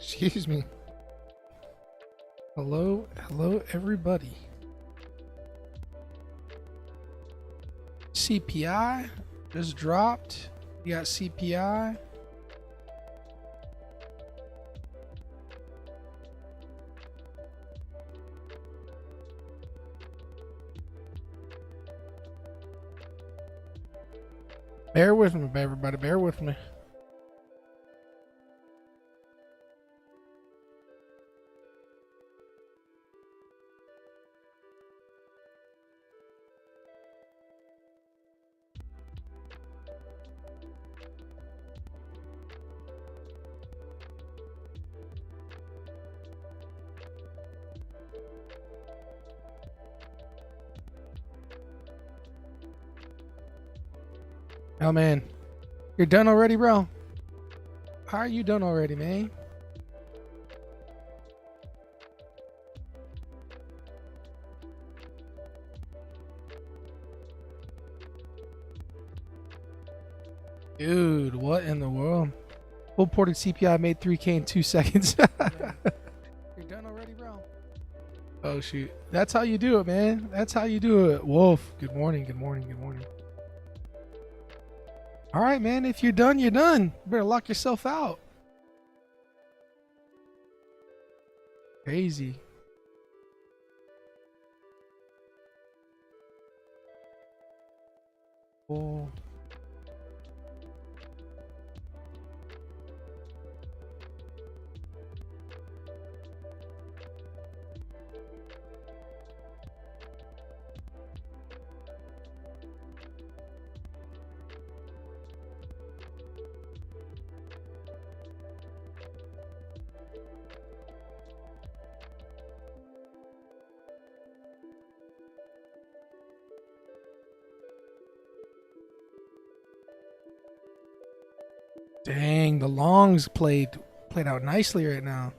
Excuse me. Hello, everybody. CPI just dropped. You got CPI. Bear with me, everybody. Bear with me. Oh man, you're done already, bro? How are you done already, man? Dude, what in the world? Full ported CPI made 3K in 2 seconds. You're done already, bro? Oh shoot. That's how you do it, man. That's how you do it. Wolf, good morning, good morning, good morning. All right, man. If you're done, you're done. You better lock yourself out. Crazy. Oh. Dang, the longs played out nicely right now.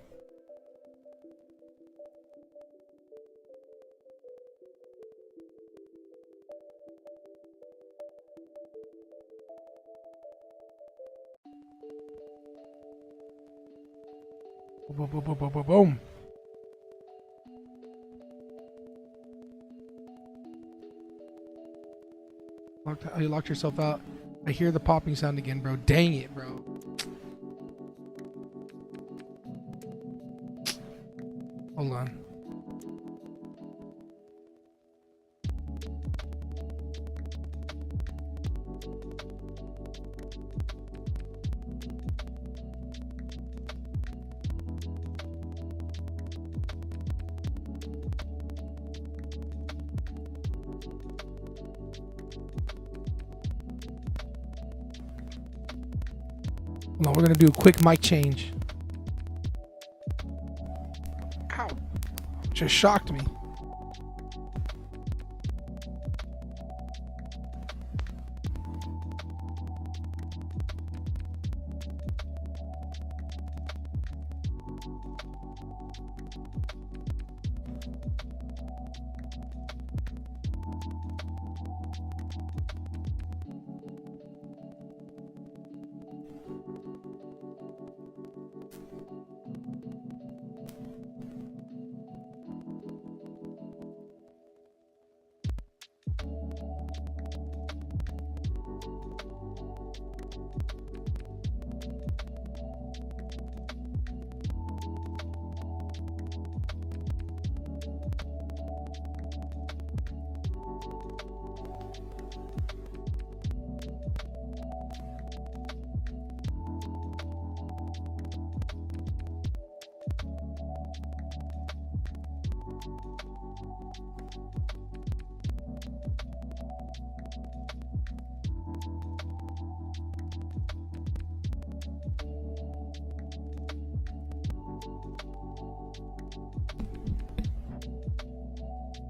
Boom, boom, boom, boom, boom, boom. You locked yourself out. I hear the popping sound again, bro. Dang it, bro. Hold on. Hold on, we're gonna do a quick mic change. Ow. Just shocked me.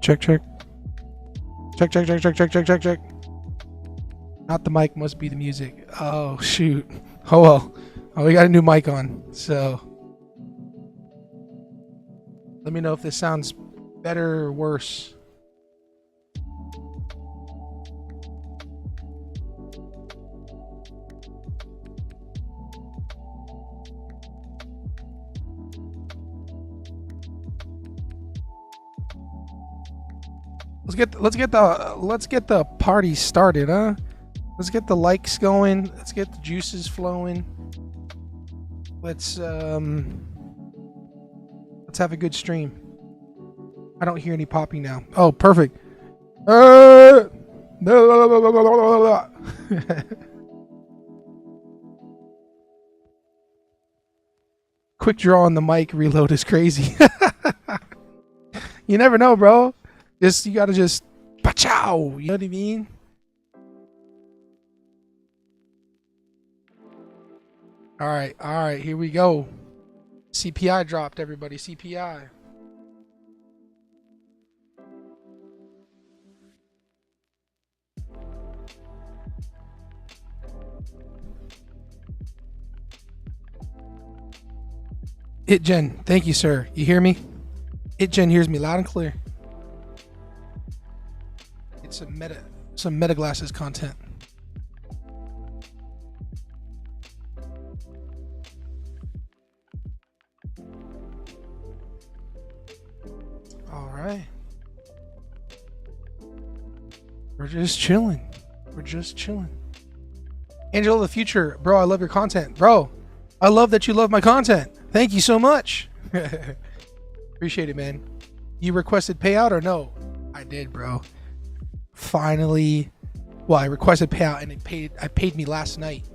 Check, check. Check, check, check, check, check, check, check, check. Not the mic, must be the music. Oh, shoot. Oh, well. Oh, we got a new mic on, so. Let me know if this sounds better or worse. let's get the party started, huh? Let's get the likes going. Let's get the juices flowing. Let's have a good stream. I don't hear any popping now. Oh, perfect. Quick draw on the mic reload is crazy. You never know, bro. You gotta just pachow. You know what I mean? All right, here we go. CPI dropped, everybody. CPI. Itgen, thank you, sir. You hear me? Itgen hears me loud and clear. It's some meta glasses content. All right. We're just chilling. We're just chilling. Angel of the Future, bro, I love your content. Bro, I love that you love my content. Thank you so much. Appreciate it, man. You requested payout or no? I did, bro. Finally. Well, I requested payout and I paid me last night.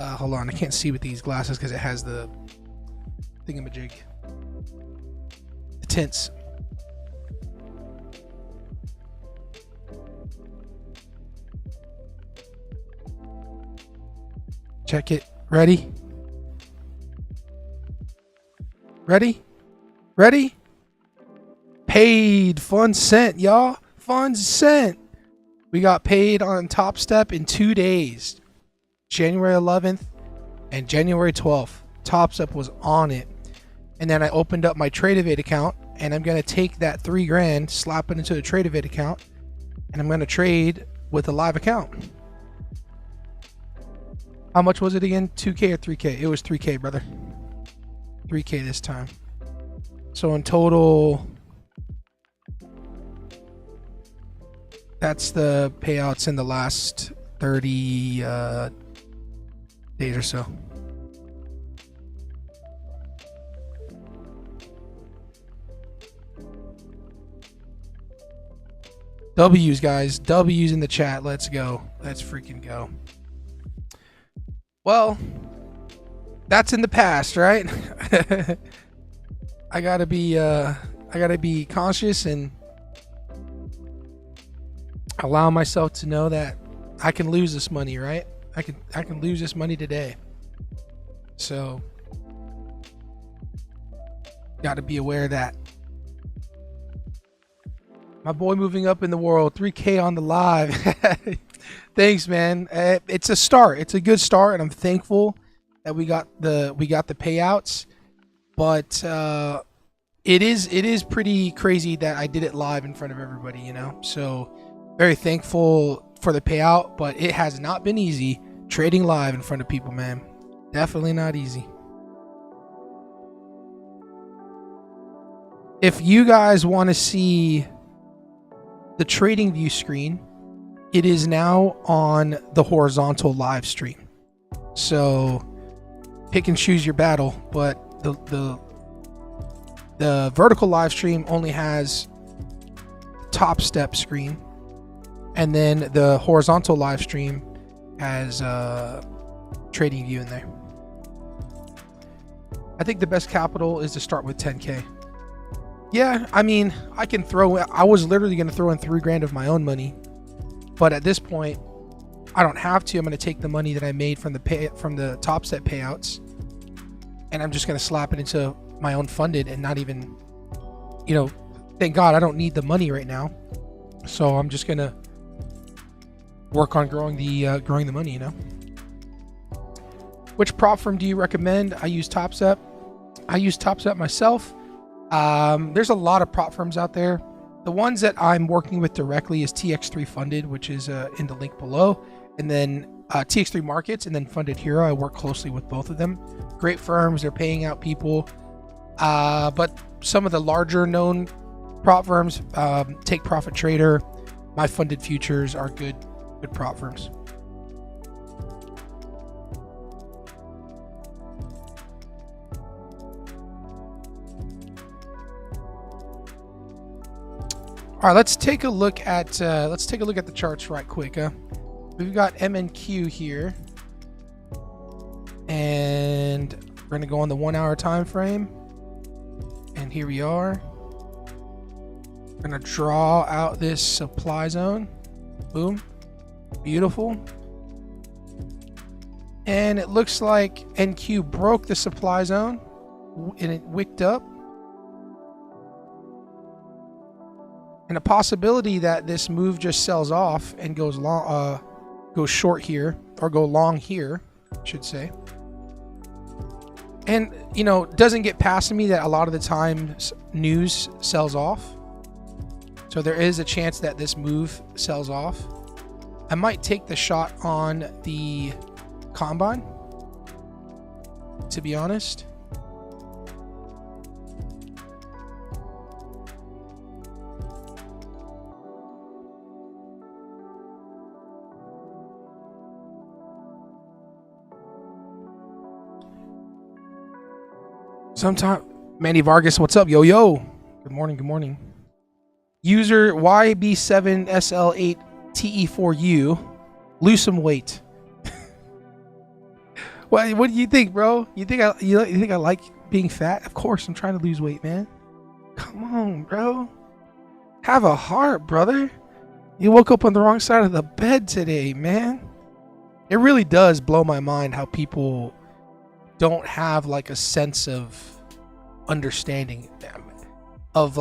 Hold on, I can't see with these glasses because it has the thingamajig. The tints. Check it. Ready? Ready? Paid. Funds sent, y'all. Funds sent. We got paid on TopStep in 2 days. January 11th and January 12th. TopStep was on it. And then I opened up my TradeAvate account and I'm going to take that $3,000, slap it into the TradeAvate account, and I'm going to trade with a live account. How much was it again? 2K or 3K? It was 3K, brother. 3K this time. So in total, that's the payouts in the last 30 days or so. W's, guys. W's in the chat. Let's go. Let's freaking go. Well, that's in the past, right? I gotta be conscious and allow myself to know that I can lose this money, right? I can lose this money today. So gotta be aware of that. My boy moving up in the world, 3K on the live. Thanks, man. It's a start. It's a good start, and I'm thankful that we got the payouts. But it is pretty crazy that I did it live in front of everybody, you know. So very thankful for the payout, but it has not been easy trading live in front of people, man. Definitely not easy. If you guys want to see the trading view screen, it is now on the horizontal live stream. So pick and choose your battle, but the vertical live stream only has TopStep screen, and then the horizontal live stream has trading view in there. I think the best capital is to start with 10K. Yeah, I mean, I was literally going to throw in $3,000 of my own money, but at this point, I don't have to. I'm going to take the money that I made from the TopStep payouts, and I'm just going to slap it into my own funded and not even, you know, thank God I don't need the money right now. So I'm just going to work on growing the money, you know. Which prop firm do you recommend? I use TopStep. I use TopStep myself. There's a lot of prop firms out there. The ones that I'm working with directly is TX3 Funded, which is in the link below, and then TX3 Markets, and then Funded Hero. I work closely with both of them. Great firms. They're paying out people. But some of the larger known Prop firms, Take Profit Trader, My Funded Futures are good prop firms. All right, let's take a look at the charts right quick. We've got MNQ here, and we're gonna go on the 1 hour time frame. And here we are. We're gonna draw out this supply zone. Boom, beautiful. And it looks like NQ broke the supply zone, and it wicked up. And a possibility that this move just sells off and goes long, goes short here, or go long here, I should say. And doesn't get past me that a lot of the times news sells off. So there is a chance that this move sells off. I might take the shot on the combine, to be honest. Manny Vargas, what's up? Yo. Good morning. User YB7SL8TE4U, lose some weight. What do you think, bro? You think I like being fat? Of course, I'm trying to lose weight, man. Come on, bro. Have a heart, brother. You woke up on the wrong side of the bed today, man. It really does blow my mind how people don't have like a sense of understanding of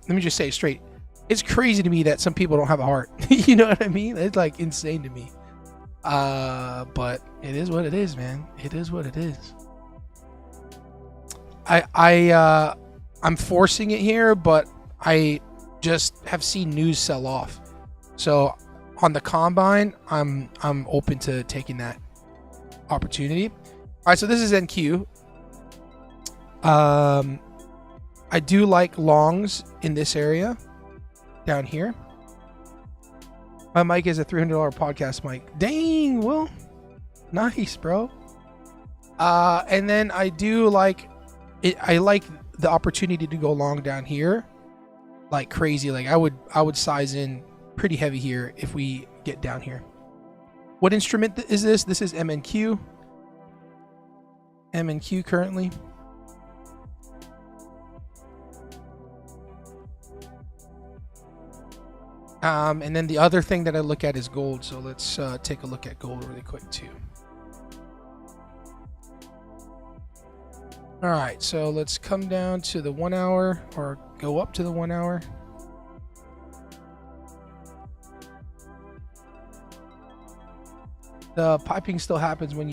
let me just say it straight. It's crazy to me that some people don't have a heart. You know what I mean? It's like insane to me. But it is what it is, man. It is what it is. I'm forcing it here, but I just have seen news sell off. So on the combine, I'm open to taking that opportunity. All right, so this is NQ. I do like longs in this area down here. My mic is a $300 podcast mic. Dang, well, nice, bro. And then I do like it. I like the opportunity to go long down here, like crazy. Like I would size in pretty heavy here if we get down here. What instrument is this? This is MNQ. MNQ currently. And then the other thing that I look at is gold. So let's take a look at gold really quick too. All right, so let's come down to the 1 hour, or go up to the 1 hour. The piping still happens when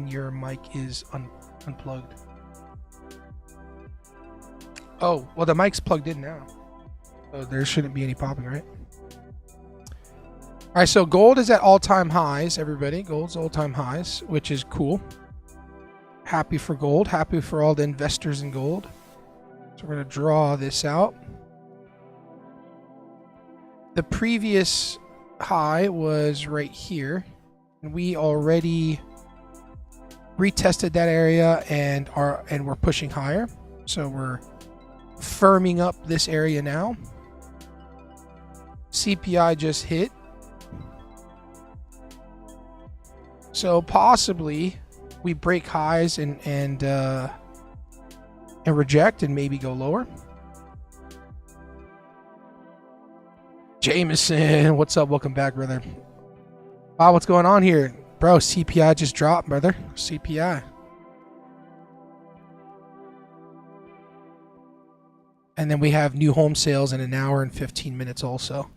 your mic is unplugged. Oh, well, the mic's plugged in now, so there shouldn't be any popping, right? All right, so gold is at all-time highs, everybody. Gold's all-time highs, which is cool. Happy for gold. Happy for all the investors in gold. So we're going to draw this out. The previous high was right here, and we already retested that area and we're pushing higher. So we're firming up this area now. CPI just hit. So possibly we break highs and reject and maybe go lower. Jameson, what's up? Welcome back, brother. Wow, what's going on here? Bro, CPI just dropped, brother. CPI. And then we have new home sales in 1 hour and 15 minutes also.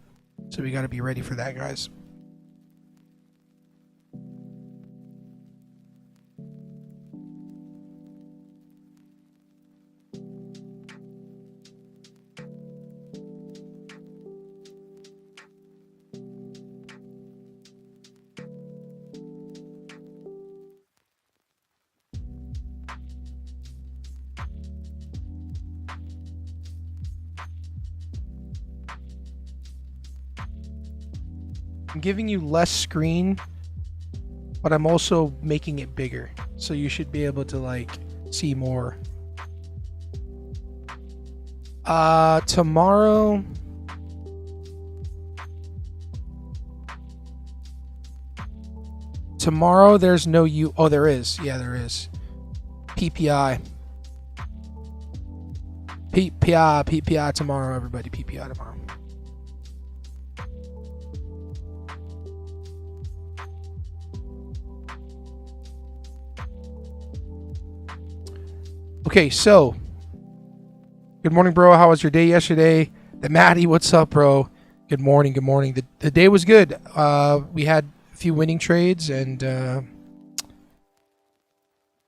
So we got to be ready for that, guys. I'm giving you less screen, but I'm also making it bigger. So you should be able to like see more. Tomorrow. Tomorrow there's no oh, there is. Yeah, there is. PPI. PPI tomorrow, everybody. PPI tomorrow. Okay, so good morning, bro. How was your day yesterday? The Maddie, what's up, bro? Good morning. Good morning. The day was good. We had a few winning trades, and we're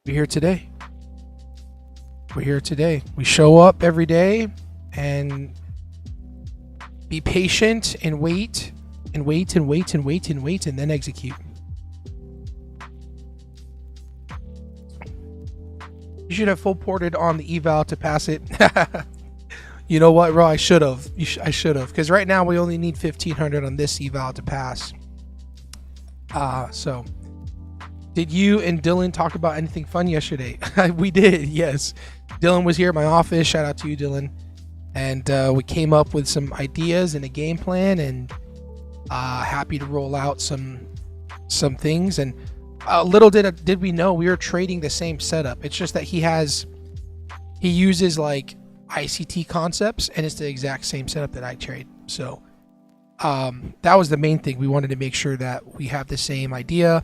here today. We're here today. We show up every day and be patient and wait and wait and wait and wait and wait and then execute. You should have full ported on the eval to pass it. You know what, bro? I should have. I should have, because right now we only need 1,500 on this eval to pass. So did you and Dylan talk about anything fun yesterday? We did, yes. Dylan was here at my office. Shout out to you, Dylan. And we came up with some ideas and a game plan, and happy to roll out some things. And little did we know we were trading the same setup. It's just that he uses like ICT concepts, and it's the exact same setup that I trade. So that was the main thing. We wanted to make sure that we have the same idea,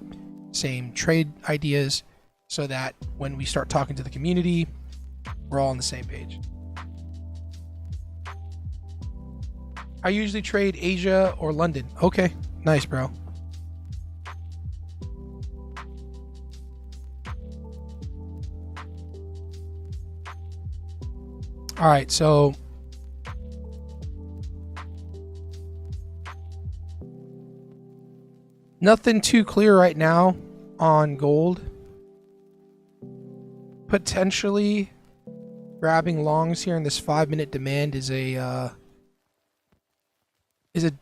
same trade ideas, so that when we start talking to the community, we're all on the same page. I usually trade Asia or London. Okay, nice, bro. All right, so nothing too clear right now on gold. Potentially grabbing longs here in this 5-minute demand is a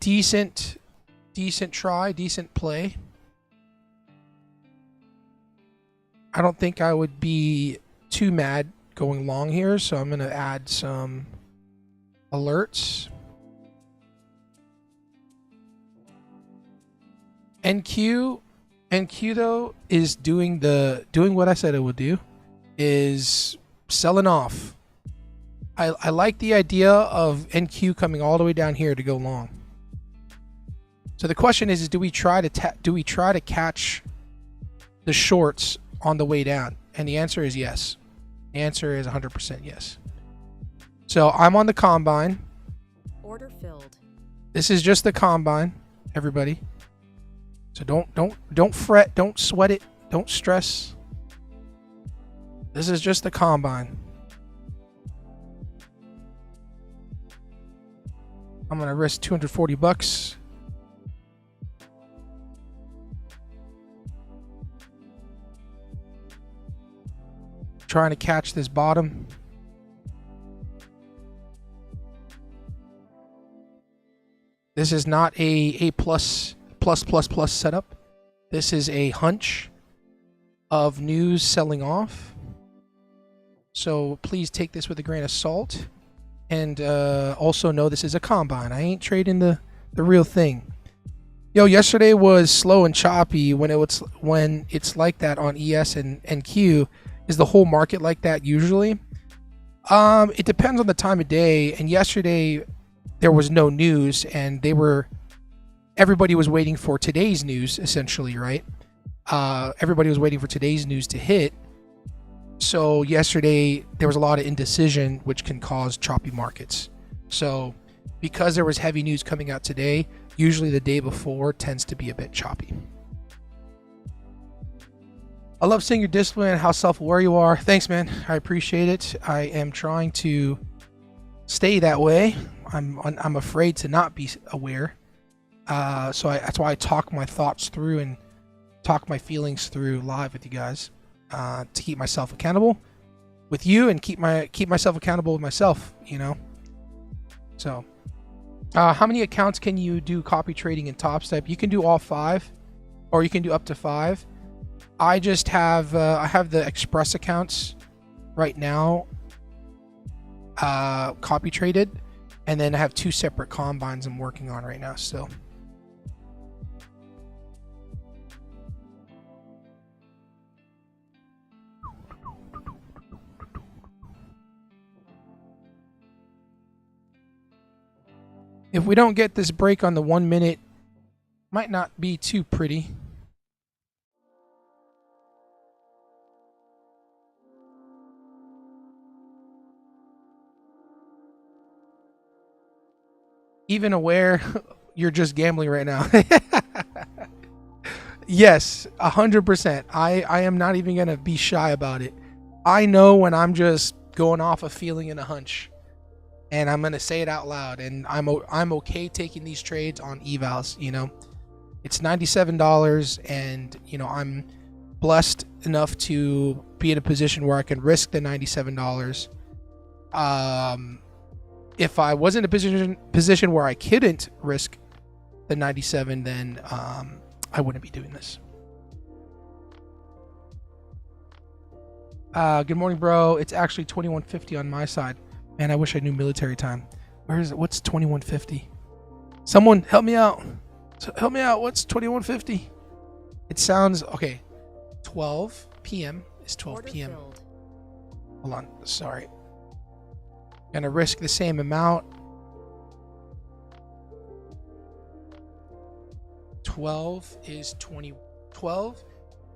decent try, decent play. I don't think I would be too mad going long here, so I'm going to add some alerts. NQ though is doing what I said it would do, is selling off. I like the idea of NQ coming all the way down here to go long. So the question is do we try to catch the shorts on the way down? And the answer is yes. The answer is 100% yes. So I'm on the combine. Order filled. This is just the combine, everybody. So don't fret, don't sweat it, don't stress. This is just the combine. I'm gonna risk $240. Trying to catch this bottom. This is not a plus setup. This is a hunch of news selling off. So please take this with a grain of salt. And also know this is a combine. I ain't trading the real thing. Yo, yesterday was slow and choppy. When it's like that on ES and Q. Is the whole market like that usually? It depends on the time of day. And yesterday there was no news, and everybody was waiting for today's news, essentially, right? Everybody was waiting for today's news to hit. So yesterday there was a lot of indecision, which can cause choppy markets. So because there was heavy news coming out today, usually the day before tends to be a bit choppy. I love seeing your discipline and how self-aware you are. Thanks, man. I appreciate it. I am trying to stay that way. I'm afraid to not be aware. So that's why I talk my thoughts through and talk my feelings through live with you guys, to keep myself accountable with you and keep myself accountable with myself, you know. So How many accounts can you do copy trading in TopStep? You can do all 5, or you can do up to 5. I just have I have the Express accounts right now copy traded, and then I have 2 separate combines I'm working on right now still. If we don't get this break on the 1 minute, might not be too pretty. Even aware you're just gambling right now. Yes, 100%. I am not even going to be shy about it. I know when I'm just going off a feeling and a hunch. And I'm going to say it out loud. And I'm okay taking these trades on evals, you know. It's $97, and, you know, I'm blessed enough to be in a position where I can risk the $97. If I was in a position where I couldn't risk the 97, then I wouldn't be doing this. Good morning, bro. It's actually 2150 on my side. Man, I wish I knew military time. Where is it? What's 2150? Someone help me out. Help me out. What's 2150? It sounds okay. 12 p.m. is 12 p.m. Filled. Hold on. Sorry. Gonna risk the same amount. 12 is 20. 12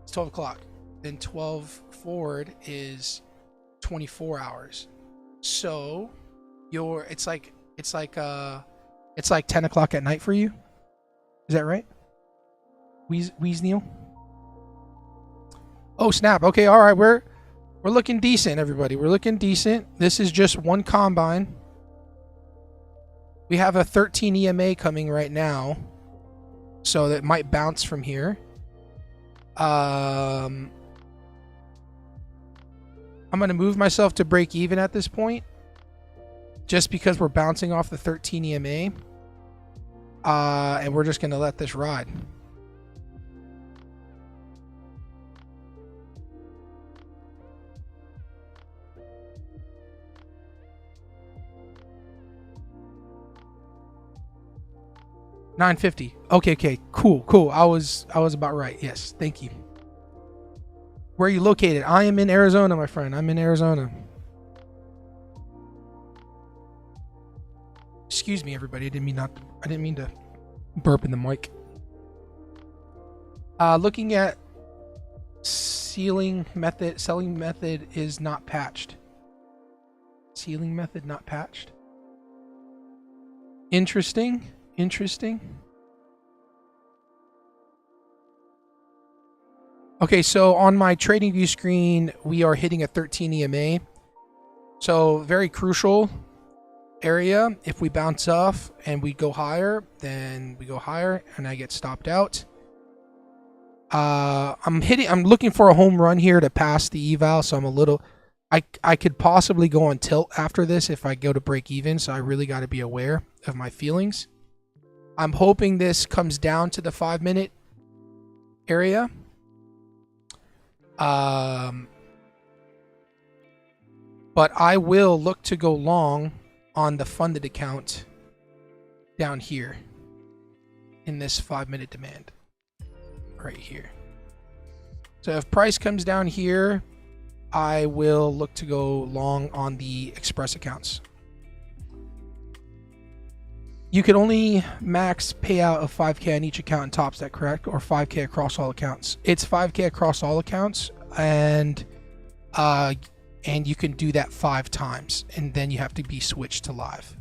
is 12 o'clock. Then 12 forward is 24 hours. So it's like 10 o'clock at night for you. Is that right? Wheeze Neil? Oh snap. Okay, all right, we're looking decent, everybody. We're looking decent. This is just one combine. We have a 13 EMA coming right now, so that might bounce from here. I'm going to move myself to break even at this point, just because we're bouncing off the 13 EMA. And we're just going to let this ride. $9.50. Okay, cool. I was about right. Yes, thank you. Where are you located? I am in Arizona, my friend. I'm in Arizona. Excuse me, everybody. I didn't mean to burp in the mic. Looking at selling method is not patched. Sealing method not patched. Interesting. Okay, so on my trading view screen, we are hitting a 13 EMA. So very crucial area. If we bounce off and we go higher, then we go higher and I get stopped out. I'm looking for a home run here to pass the eval, so I'm a little, I could possibly go on tilt after this if I go to break even, so I really got to be aware of my feelings. I'm hoping this comes down to the 5 minute area. But I will look to go long on the funded account down here in this 5 minute demand right here. So if price comes down here, I will look to go long on the express accounts. You can only max payout of 5K on each account in TopStep, correct? Or 5K across all accounts? It's 5K across all accounts, and you can do that 5 times, and then you have to be switched to live.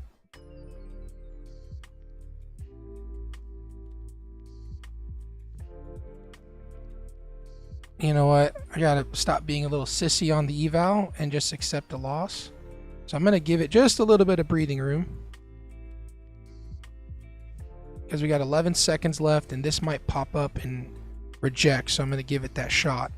You know what? I gotta stop being a little sissy on the eval and just accept the loss. So I'm gonna give it just a little bit of breathing room, because we got 11 seconds left and this might pop up and reject, so I'm going to give it that shot.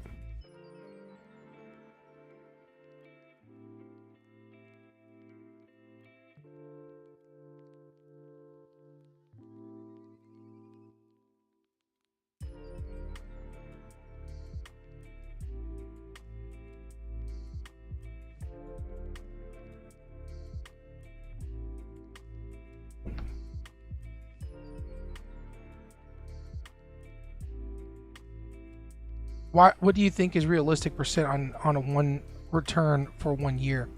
What do you think is realistic percent on a one return for 1 year?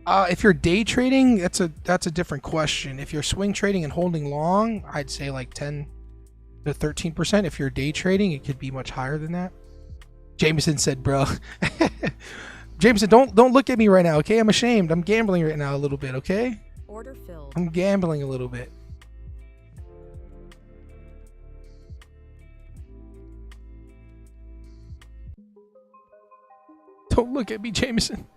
If you're day trading, that's a different question. If you're swing trading and holding long, I'd say like 10 to 13%. If you're day trading, it could be much higher than that. Jameson said, bro. Jameson, don't look at me right now, okay? I'm ashamed. I'm gambling right now a little bit, okay? Order filled. I'm gambling a little bit. Don't look at me, Jameson.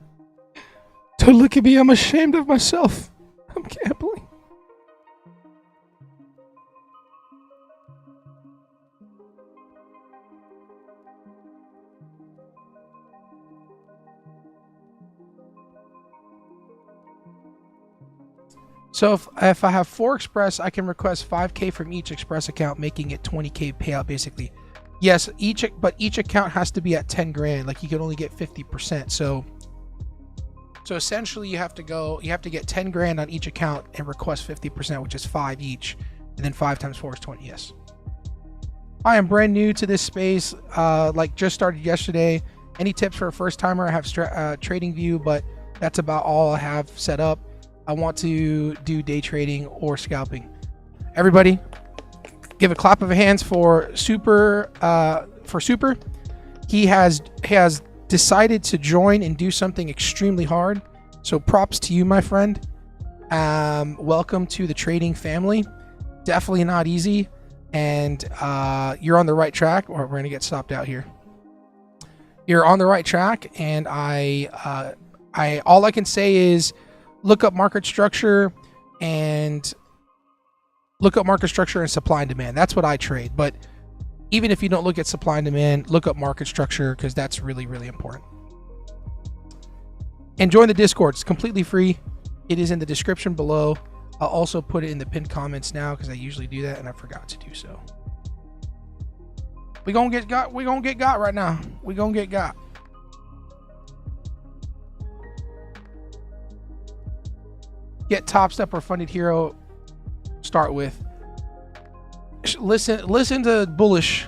Don't look at me. I'm ashamed of myself. I'm gambling. So if I have 4 Express, I can request 5K from each Express account, making it 20K payout basically. Yes, each account has to be at 10 grand. Like you can only get 50%. So essentially you have to get 10 grand on each account and request 50%, which is 5 each. And then 5 times 4 is 20. Yes. I am brand new to this space. Like just started yesterday. Any tips for a first timer? I have trading view, but that's about all I have set up. I want to do day trading or scalping. Everybody, give a clap of hands for Super. He has decided to join and do something extremely hard. So props to you, my friend. Welcome to the trading family. Definitely not easy, and you're on the right track. Or we're gonna get stopped out here. You're on the right track, and all I can say is look up market structure and supply and demand. That's what I trade. But even if you don't look at supply and demand, look up market structure, because that's really, really important. And join the Discord. It's completely free. It is in the description below. I'll also put it in the pinned comments now, because I usually do that and I forgot to do so. We gonna get got right now. We gonna get got. Get TopStep or Funded Hero. Start with. Listen to Bullish.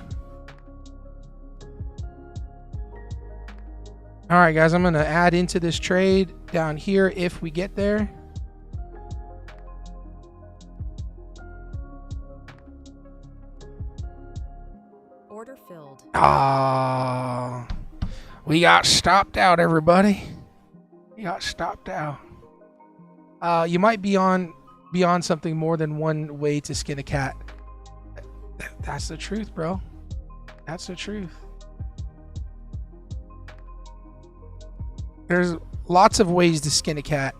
All right, guys. I'm gonna add into this trade down here if we get there. Order filled. Ah, we got stopped out, everybody. We got stopped out. You might be on something more than one way to skin a cat. That's the truth, bro. That's the truth. There's lots of ways to skin a cat.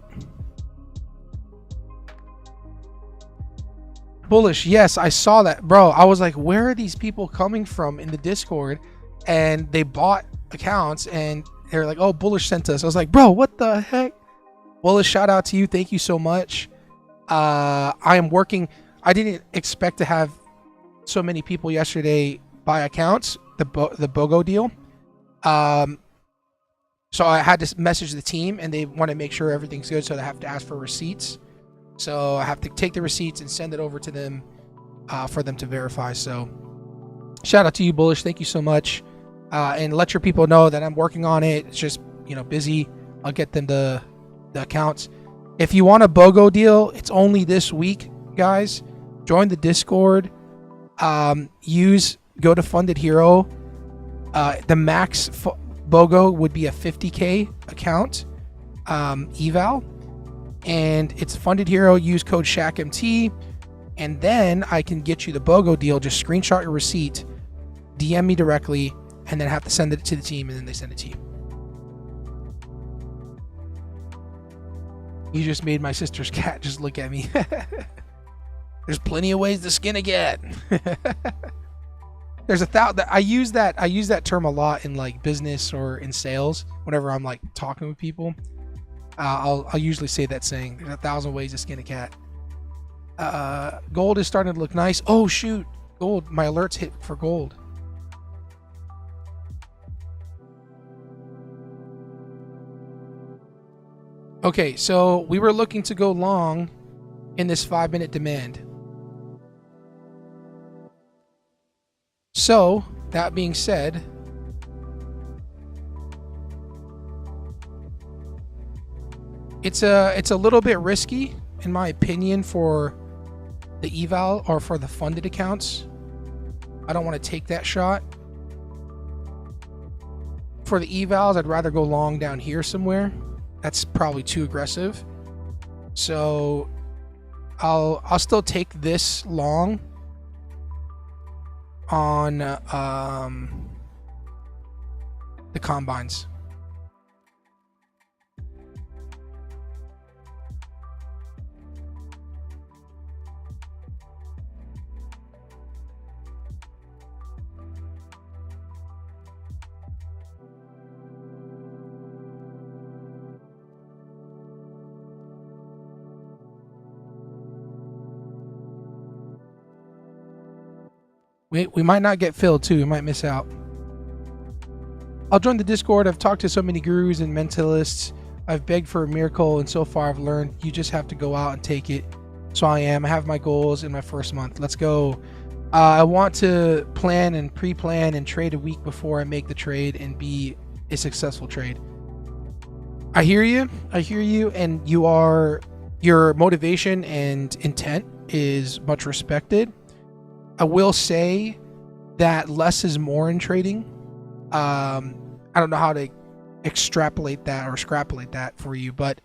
Bullish, yes, I saw that, bro. I was like, where are these people coming from in the Discord? And they bought accounts and they're like, oh, Bullish sent us. I was like, bro, what the heck? Bullish, shout out to you. Thank you so much. I am working. I didn't expect to have so many people yesterday buy accounts, the BOGO deal. So I had to message the team, and they want to make sure everything's good, so they have to ask for receipts. So I have to take the receipts and send it over to them for them to verify. So shout out to you, Bullish. Thank you so much. And let your people know that I'm working on it. It's just, busy. I'll get them the accounts. If you want a BOGO deal, it's only this week, guys. Join the Discord. Go to Funded Hero. The max BOGO would be a 50K account eval, and it's Funded Hero. Use code ShackMT, and then I can get you the BOGO deal. Just screenshot your receipt, DM me directly, and then have to send it to the team, and then they send it to you. You just made my sister's cat just look at me. There's plenty of ways to skin a cat. There's I use that term a lot in like business or in sales. Whenever I'm like talking with people, I'll usually say that saying. There's 1,000 ways to skin a cat. Gold is starting to look nice. Oh shoot, gold! My alerts hit for gold. Okay, so we were looking to go long in this 5-minute demand. So that being said, It's a little bit risky in my opinion for the eval or for the funded accounts. I don't want to take that shot. For the evals, I'd rather go long down here somewhere. That's probably too aggressive. So I'll still take this long on the combines. We might not get filled too. We might miss out. I'll join the Discord. I've talked to so many gurus and mentalists. I've begged for a miracle, and so far I've learned you just have to go out and take it. So I have my goals in my first month. Let's go. I want to plan and pre-plan and trade a week before I make the trade and be a successful trade. I hear you. And your motivation and intent is much respected. I will say that less is more in trading. I don't know how to extrapolate that for you, but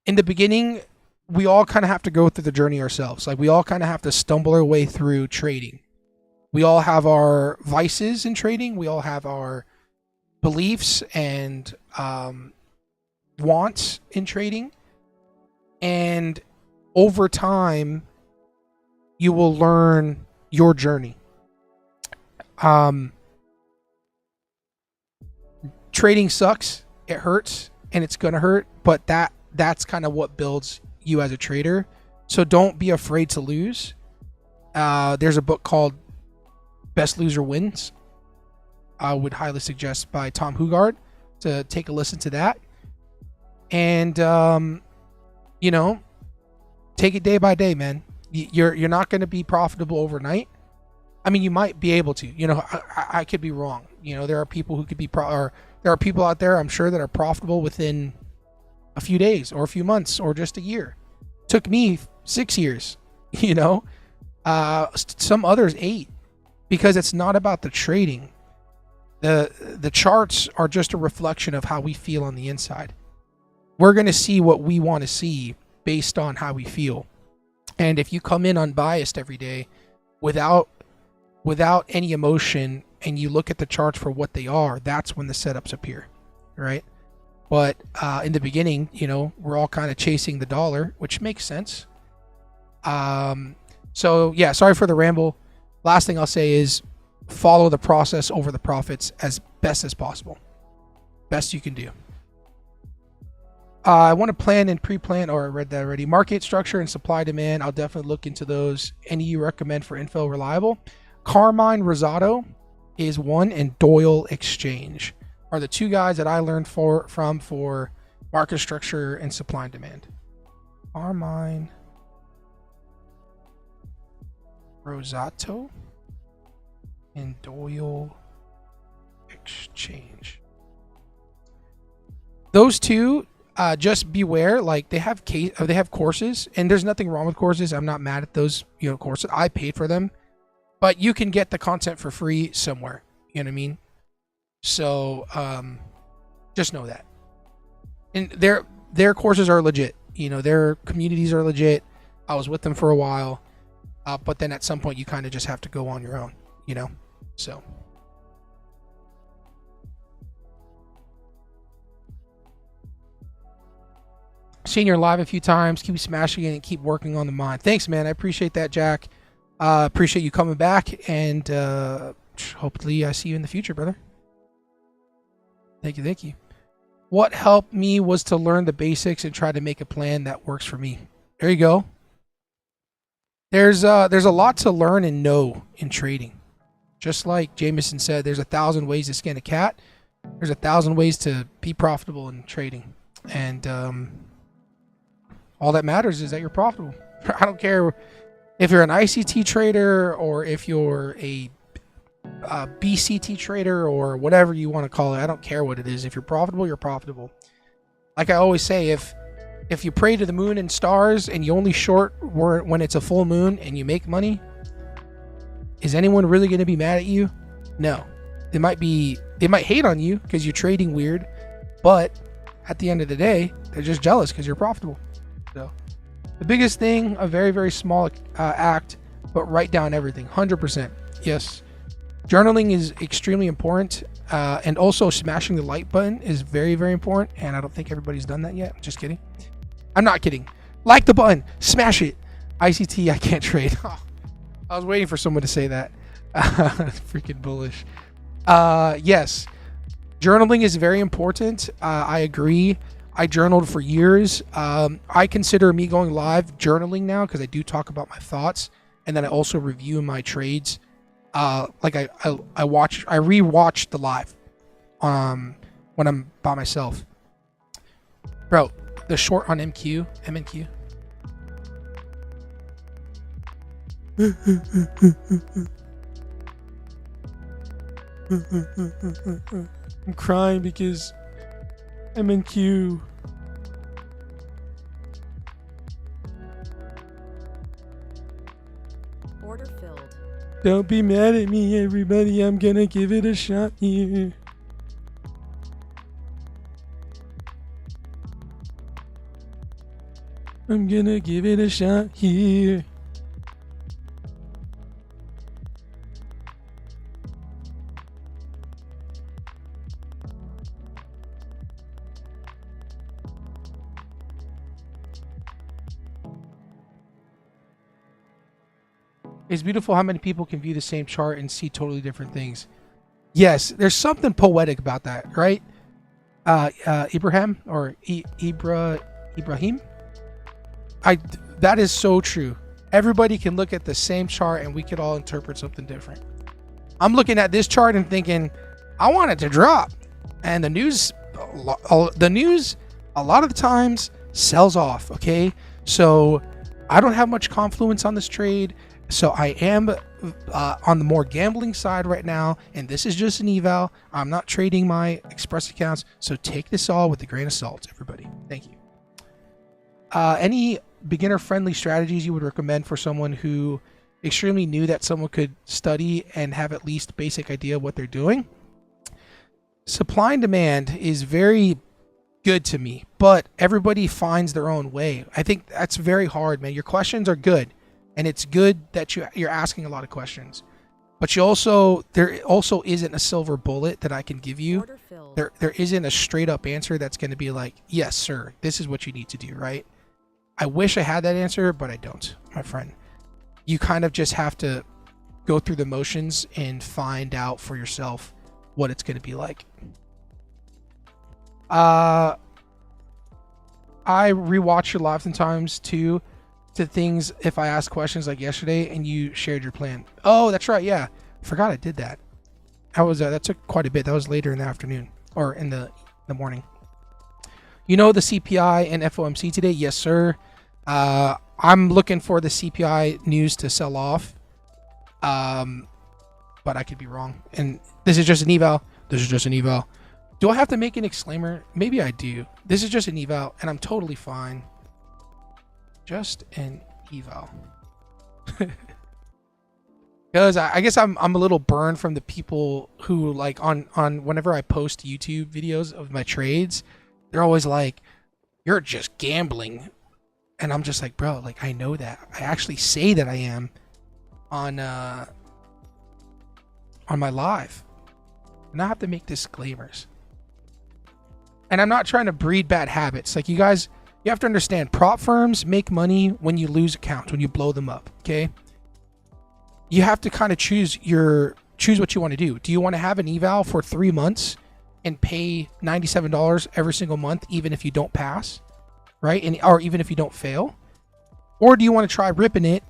in the beginning, we all kind of have to go through the journey ourselves. Like we all kind of have to stumble our way through trading. We all have our vices in trading. We all have our beliefs and wants in trading. And over time, you will learn your journey. Trading sucks. It hurts and it's going to hurt, but that's kind of what builds you as a trader. So don't be afraid to lose. There's a book called Best Loser Wins. I would highly suggest by Tom Hugard to take a listen to that. And, take it day by day, man. You're not going to be profitable overnight. I mean, you might be able to. I could be wrong. There are people who could be there are people out there, I'm sure, that are profitable within a few days or a few months or just a year. Took me 6 years. Some others 8, because it's not about the trading. The charts are just a reflection of how we feel on the inside. We're going to see what we want to see based on how we feel. And if you come in unbiased every day without any emotion and you look at the charts for what they are, that's when the setups appear, right? But in the beginning, we're all kind of chasing the dollar, which makes sense. So yeah, sorry for the ramble. Last thing I'll say is follow the process over the profits as best as possible. Best you can do. I want to plan and pre-plan, or I read that already. Market structure and supply demand. I'll definitely look into those. Any you recommend for info reliable? Carmine Rosado is one, and Doyle Exchange are the two guys that I learned from for market structure and supply and demand. Carmine Rosato and Doyle Exchange. Those two, just beware. Like they have courses, and there's nothing wrong with courses. I'm not mad at those courses. I paid for them, but you can get the content for free somewhere. You know what I mean? So just know that. And their courses are legit. Their communities are legit. I was with them for a while, but then at some point you kind of just have to go on your own. So. Seen your live a few times. Keep smashing it and keep working on the mind. Thanks, man. I appreciate that, Jack. Appreciate you coming back, and hopefully I see you in the future, brother. Thank you. What helped me was to learn the basics and try to make a plan that works for me. There you go. There's a lot to learn and know in trading. Just like Jameson said, there's 1,000 ways to skin a cat. There's 1,000 ways to be profitable in trading. And all that matters is that you're profitable. I don't care if you're an ICT trader or if you're a BCT trader or whatever you want to call it. I don't care what it is. If you're profitable, you're profitable. Like I always say, if if you pray to the moon and stars and you only short when it's a full moon and you make money, is anyone really going to be mad at you? No. They might hate on you because you're trading weird, but at the end of the day, they're just jealous because you're profitable. So the biggest thing, a very, very small act, but write down everything. 100%. Yes. Journaling is extremely important. And also smashing the like button is very, very important. And I don't think everybody's done that yet. Just kidding. I'm not kidding. Like the button. Smash it. ICT, I can't trade. I was waiting for someone to say that. Freaking bullish. Yes. Journaling is very important. I agree. I journaled for years. I consider me going live journaling now because I do talk about my thoughts. And then I also review my trades. Like I rewatch the live when I'm by myself. Bro, the short on MNQ. I'm crying because MNQ. Order filled. Don't be mad at me, everybody. I'm gonna give it a shot here. I'm gonna give it a shot here. It's beautiful how many people can view the same chart and see totally different things. Yes, there's something poetic about that, right? Ibrahim or Ibrahim? That is so true. Everybody can look at the same chart and we could all interpret something different. I'm looking at this chart and thinking, I want it to drop. And the news a lot of the times sells off, okay? So I don't have much confluence on this trade. So I am on the more gambling side right now, and this is just an eval. I'm not trading my Express accounts, so take this all with a grain of salt, everybody. Thank you. Any beginner-friendly strategies you would recommend for someone who extremely knew that someone could study and have at least basic idea of what they're doing? Supply and demand is very good to me, but everybody finds their own way. I think that's very hard, man. Your questions are good. And it's good that you're asking a lot of questions, but there also isn't a silver bullet that I can give you. There isn't a straight up answer that's going to be like, yes, sir, this is what you need to do, right? I wish I had that answer, but I don't, my friend. You kind of just have to go through the motions and find out for yourself what it's going to be like. I rewatch your live sometimes too. To things if I ask questions like yesterday and you shared your plan. Oh, that's right. Yeah. Forgot I did that. That took quite a bit. That was later in the afternoon or in the morning. You know the CPI and FOMC today? Yes, sir. I'm looking for the CPI news to sell off. But I could be wrong. And this is just an eval. Do I have to make an exclaimer? Maybe I do. This is just an eval and I'm totally fine. Just an eval. Because I guess I'm a little burned from the people who like on whenever I post YouTube videos of my trades, they're always like, you're just gambling. And I'm just like, bro, like I know that. I actually say that I am on my live. And I have to make disclaimers. And I'm not trying to breed bad habits. Like you guys, you have to understand, prop firms make money when you lose accounts, when you blow them up, okay? You have to kind of choose what you want to do. Do you want to have an eval for 3 months and pay $97 every single month, even if you don't pass, right? Or even if you don't fail? Or do you want to try ripping it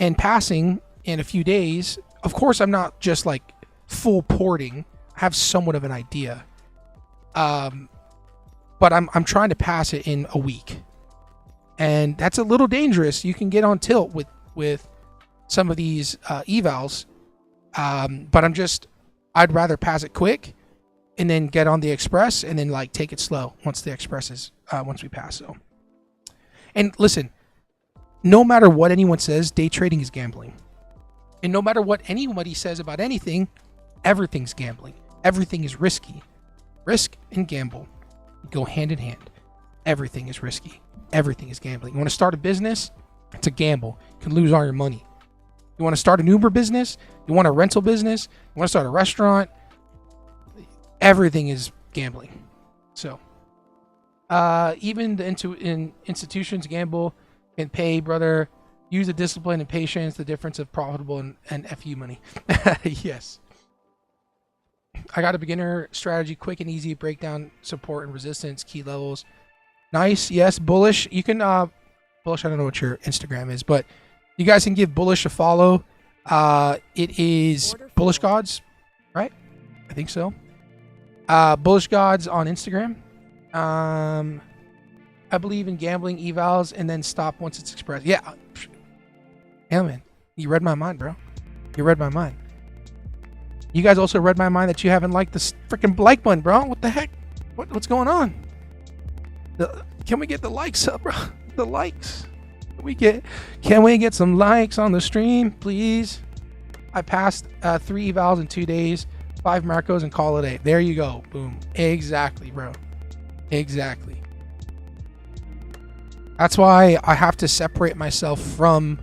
and passing in a few days? Of course, I'm not just like full porting. I have somewhat of an idea. But I'm trying to pass it in a week. And that's a little dangerous. You can get on tilt with some of these evals. But I'd rather pass it quick and then get on the express and then like take it slow once the express is, once we pass. So And listen, no matter what anyone says, day trading is gambling. And no matter what anybody says about anything, everything's gambling. Everything is risky. Risk and gamble go hand in hand. Everything is risky. Everything is gambling. You want to start a business? It's a gamble. You can lose all your money. You want to start an Uber business? You want a rental business? You want to start a restaurant? Everything is gambling. So, even the institutions gamble and pay, brother. Use the discipline and patience, the difference of profitable and FU money. Yes. I got a beginner strategy, quick and easy breakdown, support and resistance, key levels. Nice. Yes. Bullish. You can, Bullish, I don't know what your Instagram is, but you guys can give Bullish a follow. It is Bullish Gods, right? I think so. Bullish Gods on Instagram. I believe in gambling evals and then stop once it's expressed. Yeah. Yeah, man. You read my mind, bro. You read my mind. You guys also read my mind that you haven't liked this freaking like button, bro. What the heck? What's going on? Can we get the likes up, bro? The likes. Can we get some likes on the stream, please? I passed 3 evals in 2 days, 5 Marcos, and call it a. There you go. Boom. Exactly, bro. Exactly. That's why I have to separate myself from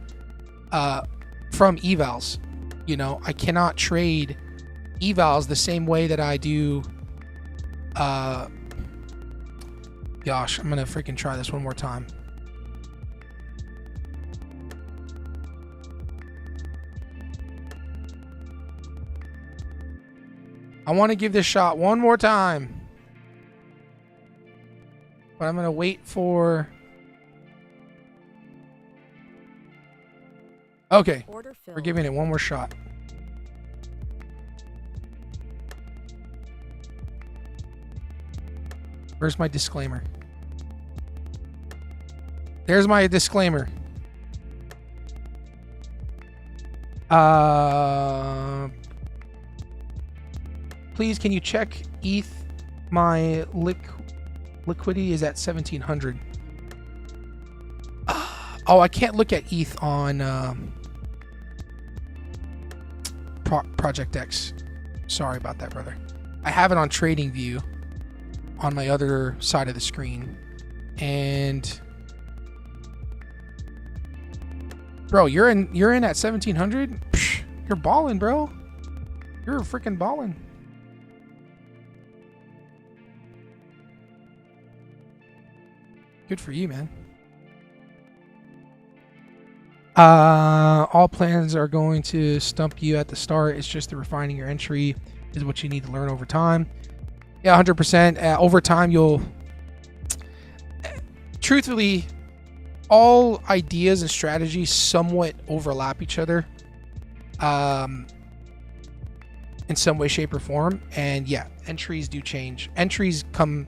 evals. You know, I cannot trade evals the same way that I do. Gosh, I'm gonna freaking try this one more time. I want to give this shot one more time, but I'm gonna wait for. Okay, we're giving it one more shot. Where's my disclaimer? There's my disclaimer. Please, can you check ETH? My liquidity is at 1700. Oh, I can't look at ETH on Project X. Sorry about that, brother. I have it on TradingView on my other side of the screen. And bro, you're in at 1700? Psh, you're balling, bro. You're freaking balling. Good for you, man. All plans are going to stump you at the start. It's just the refining your entry is what you need to learn over time. Yeah, 100%. Over time, you'll... Truthfully, all ideas and strategies somewhat overlap each other. In some way, shape, or form. And yeah, entries do change. Entries come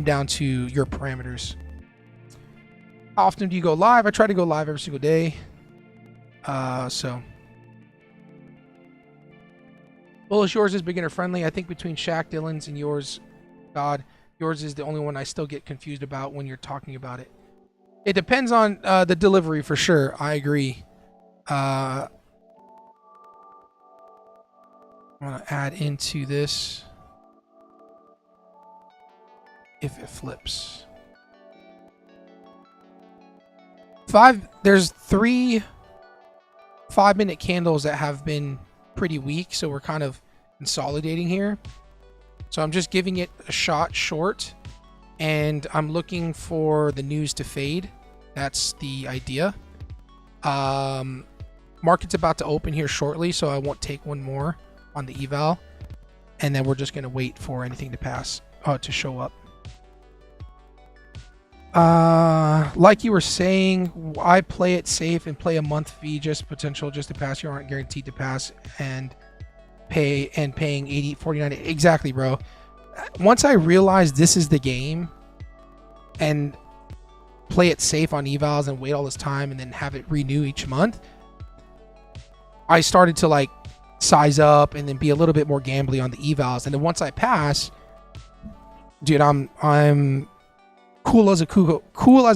down to your parameters. How often do you go live? I try to go live every single day. So Bullish, yours is beginner friendly. I think between Shaq, Dylan's, and yours, God, yours is the only one I still get confused about when you're talking about it. It depends on the delivery for sure. I agree. I'm gonna add into this if it flips. There's 3 5-minute candles that have been pretty weak, so we're kind of consolidating here. So I'm just giving it a shot short, and I'm looking for the news to fade. That's the idea. Market's about to open here shortly, so I won't take one more on the eval, and then we're just going to wait for anything to pass to show up. Like you were saying, I play it safe and play a month fee, just potential just to pass. You aren't guaranteed to pass, and paying 49. Exactly, bro. Once I realized this is the game and play it safe on evals and wait all this time and then have it renew each month, I started to like size up and then be a little bit more gambly on the evals. And then once I pass, dude, I'm cool as a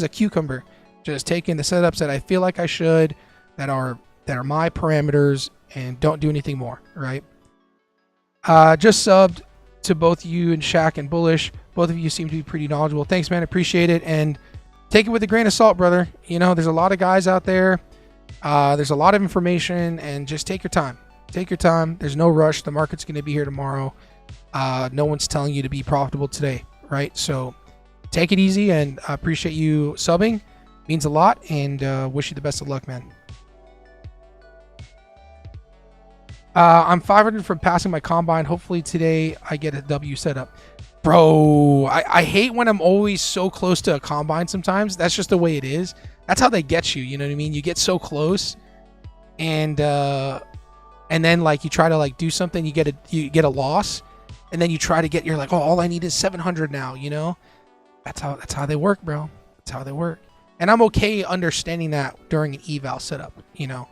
cucumber. Just taking the setups that I feel like I should, that are my parameters, and don't do anything more, right? Just subbed to both you and Shaq and Bullish. Both of you seem to be pretty knowledgeable. Thanks, man. Appreciate it. And take it with a grain of salt, brother. You know, there's a lot of guys out there. There's a lot of information, and just take your time. Take your time. There's no rush. The market's going to be here tomorrow. No one's telling you to be profitable today, right? So take it easy, and I appreciate you subbing. Means a lot, and wish you the best of luck, man. I'm 500 from passing my combine. Hopefully today I get a W set up. Bro, I hate when I'm always so close to a combine sometimes. That's just the way it is. That's how they get you, you know what I mean? You get so close, and then like you try to like do something, you get a loss, and then you try to get, you're like, oh, all I need is 700 now, you know? That's how they work, bro. That's how they work. And I'm okay understanding that during an eval setup, you know,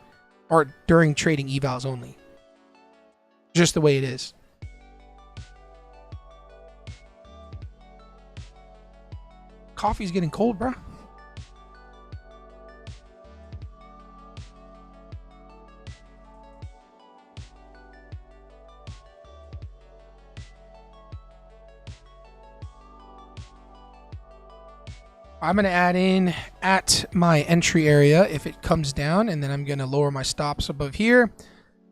or during trading evals only. Just the way it is. Coffee's getting cold, bro. I'm going to add in at my entry area if it comes down, and then I'm going to lower my stops above here,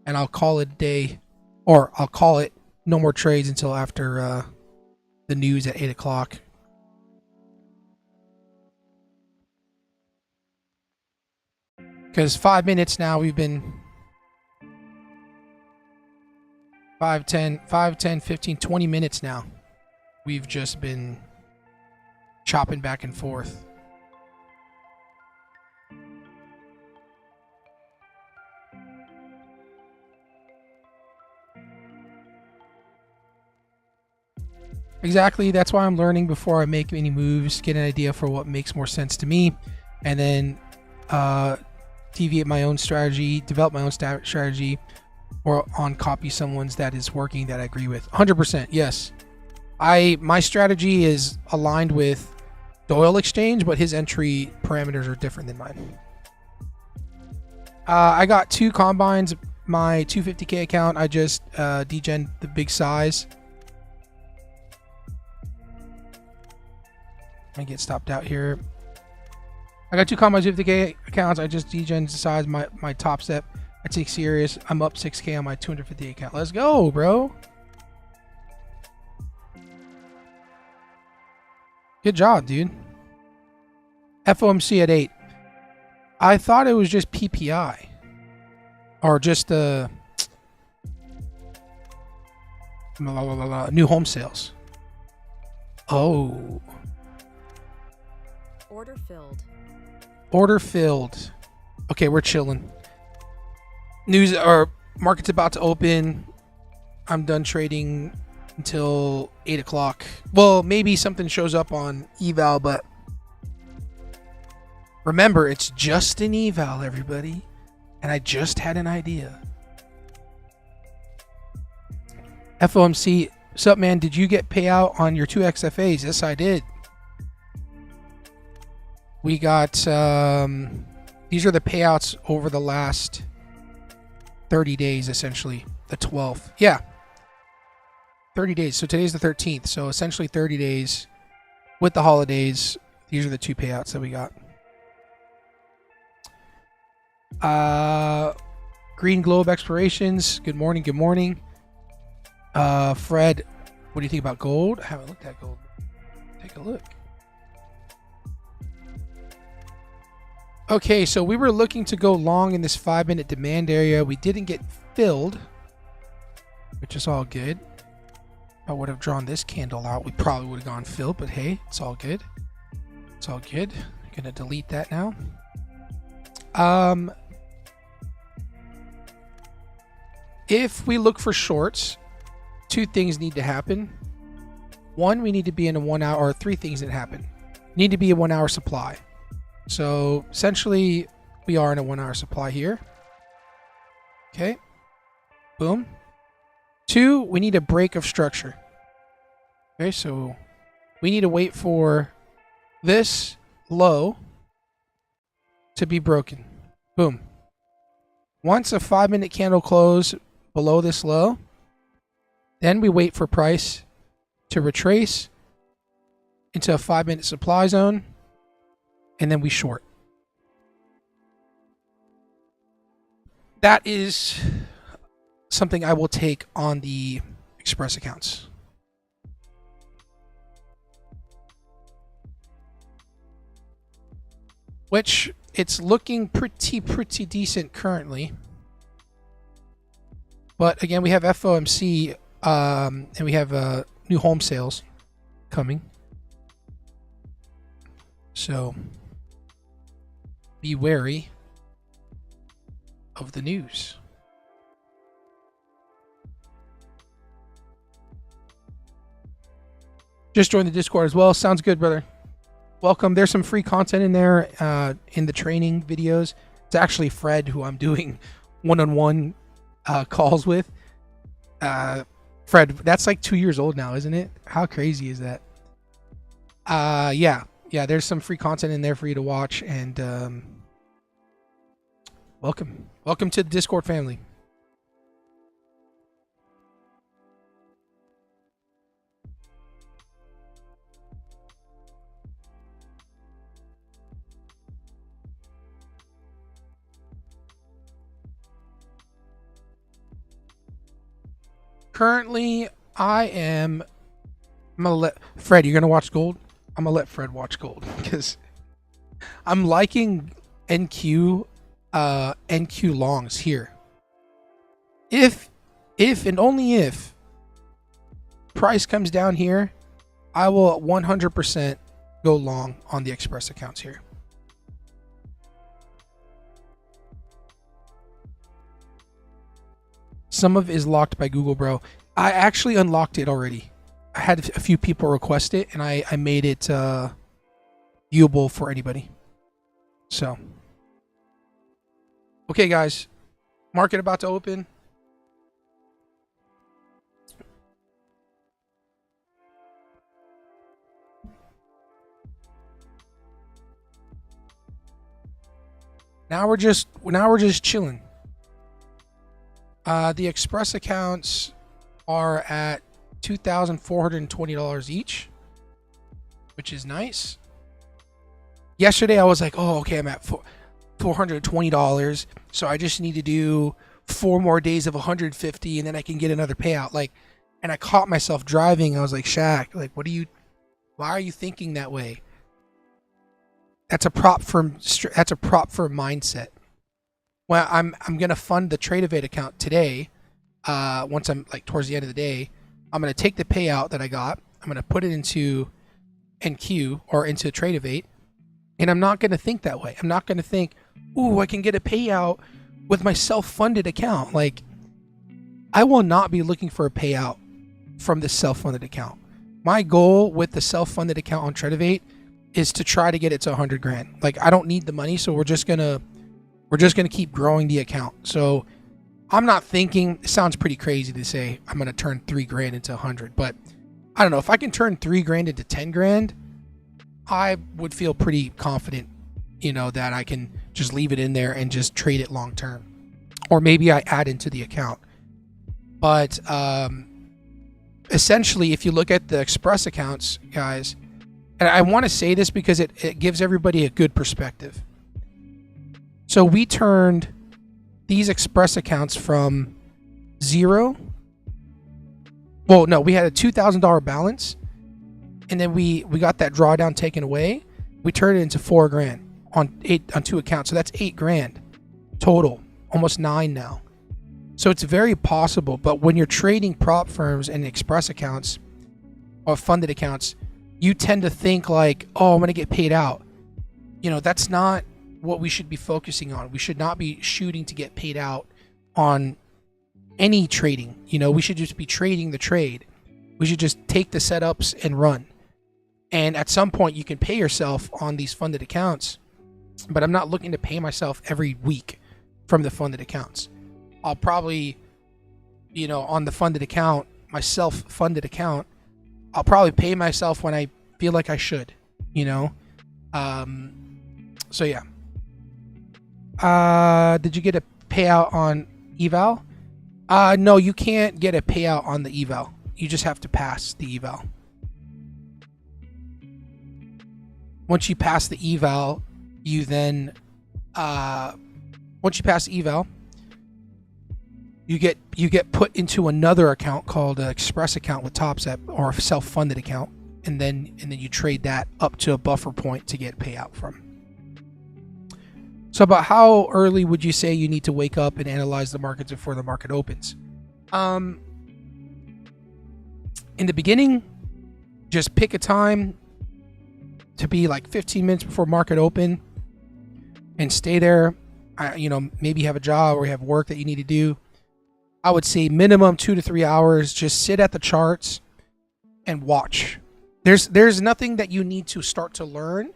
and I'll call it a day, or I'll call it no more trades until after the news at 8 o'clock. Because 5 minutes now, we've been 5, 10, 15, 20 minutes now. We've just been chopping back and forth. Exactly. That's why I'm learning before I make any moves, get an idea for what makes more sense to me, and then deviate my own strategy, develop my own strategy, or on copy someone's that is working that I agree with. 100%. Yes. My strategy is aligned with the oil exchange, but his entry parameters are different than mine. I got 2 combines. My 250K account, I just degen the big size. I get stopped out here. I got 2 combines, 50K accounts. I just degen the size. My TopStep, I take serious. I'm up 6K on my 250 account. Let's go, bro. Good job, dude. FOMC at 8. I thought it was just PPI. Or just new home sales. Oh. Order filled. Order filled. Okay, we're chilling. News or market's about to open. I'm done trading until 8 o'clock. Well, maybe something shows up on eval, but remember, it's just an eval, everybody. And I just had an idea. FOMC, what's up, man? Did you get payout on your 2 XFAs? Yes, I did. We got, these are the payouts over the last 30 days, essentially. The 12th. Yeah. 30 days. So today's the 13th. So essentially 30 days with the holidays. These are the 2 payouts that we got. Green Globe Explorations. Good morning. Good morning. Fred, what do you think about gold? I haven't looked at gold. Take a look. Okay, so we were looking to go long in this 5-minute demand area. We didn't get filled, which is all good. I would have drawn this candle out. We probably would have gone filled, but hey, it's all good. It's all good. I'm gonna delete that now. If we look for shorts, 2 things need to happen. 1, we need to be in a 1 hour, or 3 things that happen. Need to be a 1 hour supply. So essentially, we are in a 1 hour supply here. Okay. Boom. 2, we need a break of structure. Okay, so we need to wait for this low to be broken. Boom. Once a 5-minute candle close below this low, then we wait for price to retrace into a 5-minute supply zone, and then we short. That is something I will take on the Express accounts. Which it's looking pretty decent currently. But again, we have FOMC and we have new home sales coming. So be wary of the news. Just joined the Discord as well. Sounds good, brother. Welcome. There's some free content in there in the training videos. It's actually Fred who I'm doing one-on-one calls with. Fred, that's like 2 years old now, isn't it? How crazy is that? Yeah, there's some free content in there for you to watch, and welcome to the Discord family. Currently, I'm gonna let Fred. You're gonna watch gold. I'm gonna let Fred watch gold because I'm liking NQ longs here. If and only if price comes down here, I will 100% go long on the Express accounts here. Some of it is locked by Google, bro. I actually unlocked it already. I had a few people request it, and I made it viewable for anybody. So, okay, guys. Market about to open. Now we're just chilling. The Express accounts are at $2,420 each, which is nice. Yesterday I was like, oh, okay, I'm at $420, so I just need to do 4 more days of $150, and then I can get another payout. Like, and I caught myself driving. I was like, Shaq, like, why are you thinking that way? That's a prop firm mindset. Well, I'm gonna fund the TradeAvate account today. Once I'm like towards the end of the day, I'm gonna take the payout that I got. I'm gonna put it into NQ or into TradeAvate, and I'm not gonna think that way. I'm not gonna think, ooh, I can get a payout with my self-funded account. Like, I will not be looking for a payout from the self-funded account. My goal with the self-funded account on TradeAvate is to try to get it to 100 grand. Like, I don't need the money, so we're just gonna keep growing the account. So I'm not thinking, it sounds pretty crazy to say I'm going to turn 3 grand into 100, but I don't know. If I can turn 3 grand into 10 grand, I would feel pretty confident, that I can just leave it in there and just trade it long term. Or maybe I add into the account. But essentially, if you look at the Express accounts, guys, and I want to say this because it gives everybody a good perspective. So we turned these Express accounts from 0. Well, no, we had a $2,000 balance, and then we got that drawdown taken away. We turned it into 4 grand on 2 accounts. So that's 8 grand total, almost 9 now. So it's very possible. But when you're trading prop firms and Express accounts or funded accounts, you tend to think like, oh, I'm going to get paid out. That's not what we should be focusing on. We should not be shooting to get paid out on any trading. We should just be trading the trade. We should just take the setups and run. And at some point you can pay yourself on these funded accounts, but I'm not looking to pay myself every week from the funded accounts. I'll probably, on the funded account, my self-funded account, I'll probably pay myself when I feel like I should, So yeah. Did you get a payout on eval? No, you can't get a payout on the eval. You just have to pass the eval. Once you pass the eval, you then once you pass the eval, you get put into another account called an express account with TopStep, or a self-funded account, and then you trade that up to a buffer point to get payout from. So about how early would you say you need to wake up and analyze the markets before the market opens? In the beginning, just pick a time to be like 15 minutes before market open and stay there. Maybe you have a job or you have work that you need to do. I would say minimum 2 to 3 hours. Just sit at the charts and watch. There's nothing that you need to start to learn,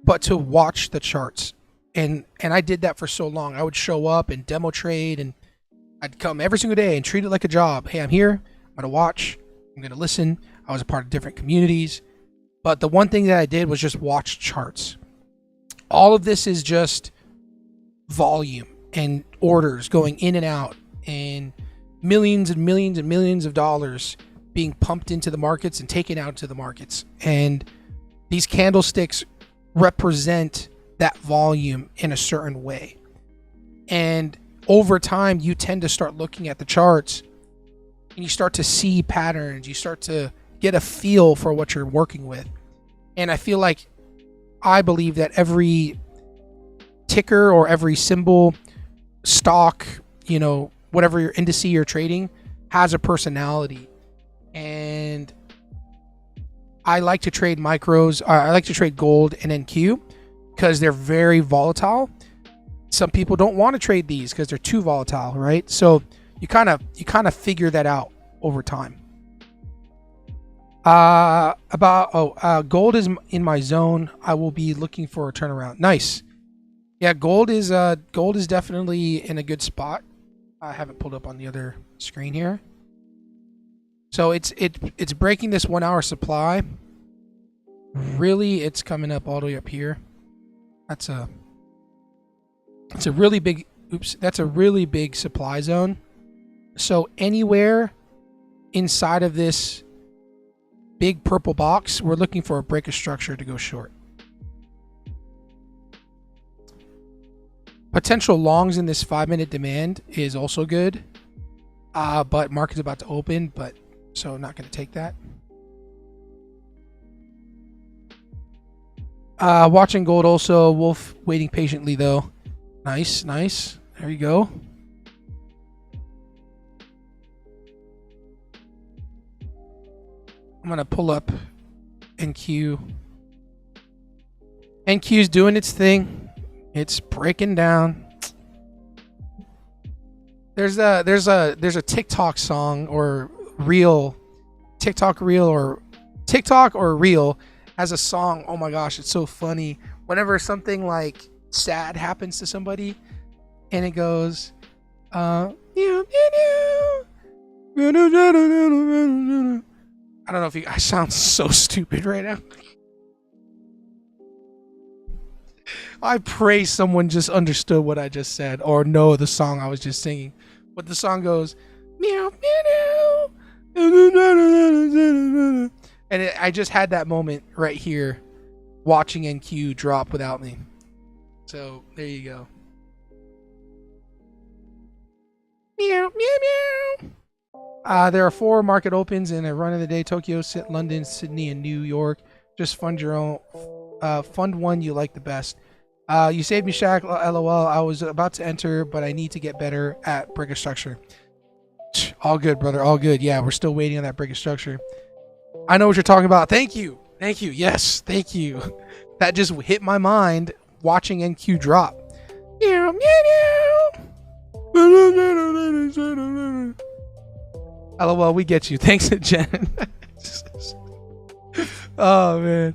but to watch the charts. And I did that for so long. I would show up and demo trade, and I'd come every single day and treat it like a job. Hey, I'm here. I'm gonna watch. I'm gonna listen. I was a part of different communities, but the one thing that I did was just watch charts. All of this is just volume and orders going in and out, and millions and millions and millions of dollars being pumped into the markets and taken out to the markets. And these candlesticks represent that volume in a certain way. And over time, you tend to start looking at the charts and you start to see patterns. You start to get a feel for what you're working with. And I believe that every ticker or every symbol, stock, whatever your indice you're trading, has a personality. And I like to trade micros. I like to trade gold and NQ because they're very volatile. Some people don't want to trade these because they're too volatile, right? So you kind of figure that out over time. Gold is in my zone. I will be looking for a turnaround. Nice. Yeah, gold is definitely in a good spot. I haven't pulled up on the other screen here. So it's breaking this 1 hour supply. Really, it's coming up all the way up here. That's a really big supply zone. So anywhere inside of this big purple box, we're looking for a break of structure to go short. Potential longs in this 5-minute demand is also good. But market's about to open, so not going to take that. Watching gold also. Wolf waiting patiently though. Nice. There you go. I'm going to pull up NQ. NQ's doing its thing. It's breaking down. There's a TikTok song or reel. TikTok or reel has a song. Oh my gosh, it's so funny. Whenever something like sad happens to somebody, and it goes, I don't know if I sound so stupid right now. I pray someone just understood what I just said or know the song I was just singing. But the song goes, meow, meow, meow. And I just had that moment right here watching NQ drop without me. So there you go. Meow, meow, meow. There are 4 market opens in a run of the day: Tokyo, London, Sydney, and New York. Just fund your own. Fund one you like the best. You saved me, Shaq. LOL. I was about to enter, but I need to get better at break of structure. All good, brother. All good. Yeah, we're still waiting on that break of structure. I know what you're talking about. Thank you. Yes, thank you. That just hit my mind watching NQ drop. Meow, meow, meow. LOL, we get you. Thanks, Jen. Oh, man.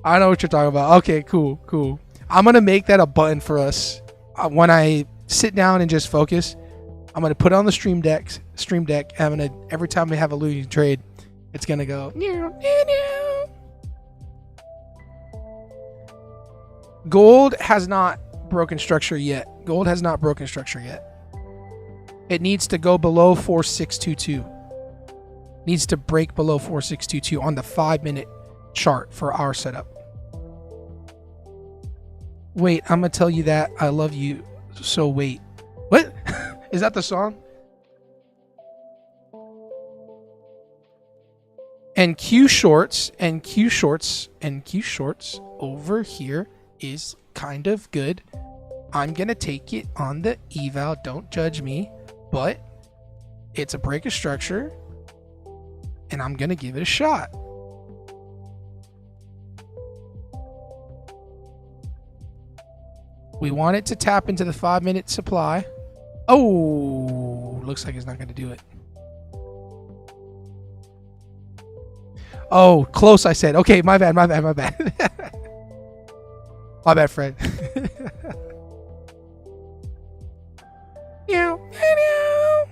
I know what you're talking about. Okay, cool. I'm going to make that a button for us. When I sit down and just focus, I'm going to put it on the stream deck. I'm going to, every time we have a losing trade, it's going to go. Gold has not broken structure yet. Gold has not broken structure yet. It needs to go below 4622. Needs to break below 4622 on the 5-minute chart for our setup. Wait, I'm gonna tell you that I love you. So wait. What? Is that the song? And Q shorts over here is kind of good. I'm gonna take it on the eval. Don't judge me, but it's a break of structure, and I'm gonna give it a shot. We want it to tap into the 5-minute supply. Oh, looks like it's not gonna do it. Oh, close, I said. Okay, my bad. My bad, Fred. Meow, meow.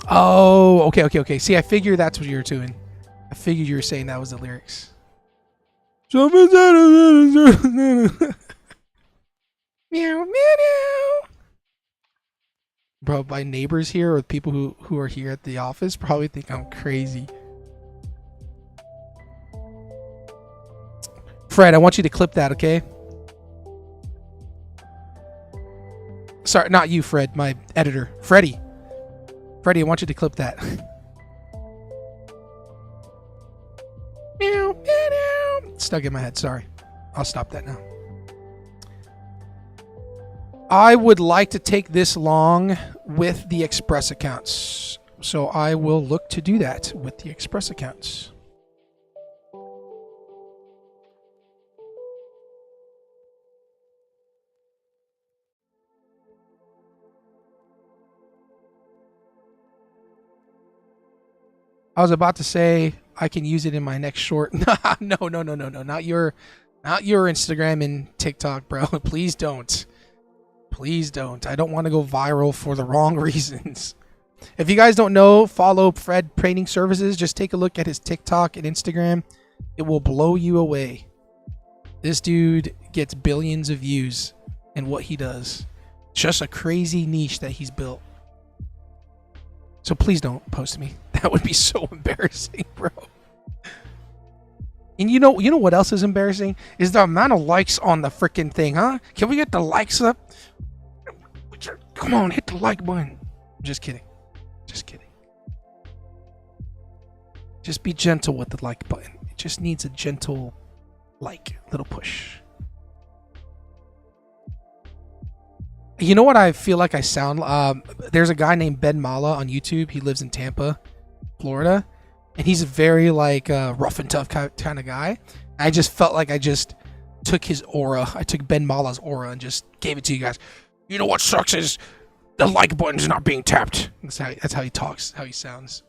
Oh, okay. See, I figured that's what you were doing. I figured you were saying that was the lyrics. Meow, meow, meow. Bro, my neighbors here or people who are here at the office probably think I'm crazy. Fred, I want you to clip that, okay? Sorry, not you, Fred, my editor. Freddie, I want you to clip that. Meow, meow, meow. Stuck in my head, sorry. I'll stop that now. I would like to take this long with the Express accounts. So I will look to do that with the Express accounts. I was about to say I can use it in my next short. No. Not your Instagram and TikTok, bro. Please don't. Please don't. I don't want to go viral for the wrong reasons. If you guys don't know, follow Fred Training Services. Just take a look at his TikTok and Instagram. It will blow you away. This dude gets billions of views in what he does. Just a crazy niche that he's built. So please don't post me. That would be so embarrassing, bro. And you know what else is embarrassing? Is the amount of likes on the freaking thing, huh? Can we get the likes up? Come on, hit the like button. Just kidding. Just be gentle with the like button. It just needs a gentle little push. You know what I feel like I sound? There's a guy named Ben Mala on YouTube. He lives in Tampa, Florida, and he's a very rough and tough kind of guy. I just felt like I just took his aura. I took Ben Mala's aura and just gave it to you guys. You know what sucks is the like button's not being tapped. That's how he talks, how he sounds.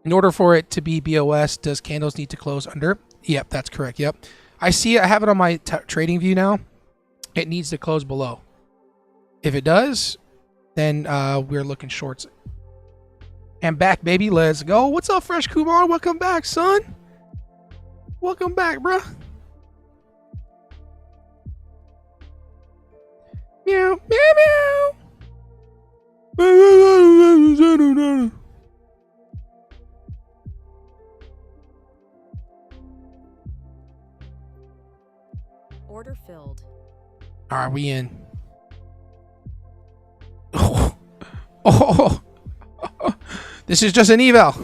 In order for it to be BOS, does candles need to close under? Yep, that's correct. Yep. I see it. I have it on my trading view now. It needs to close below. If it does, then we're looking shorts. And back, baby. Let's go. What's up, Fresh Kumar? Welcome back, son. Welcome back, bruh. Meow, meow, meow. Order filled. All right, we in. Oh. This is just an eval.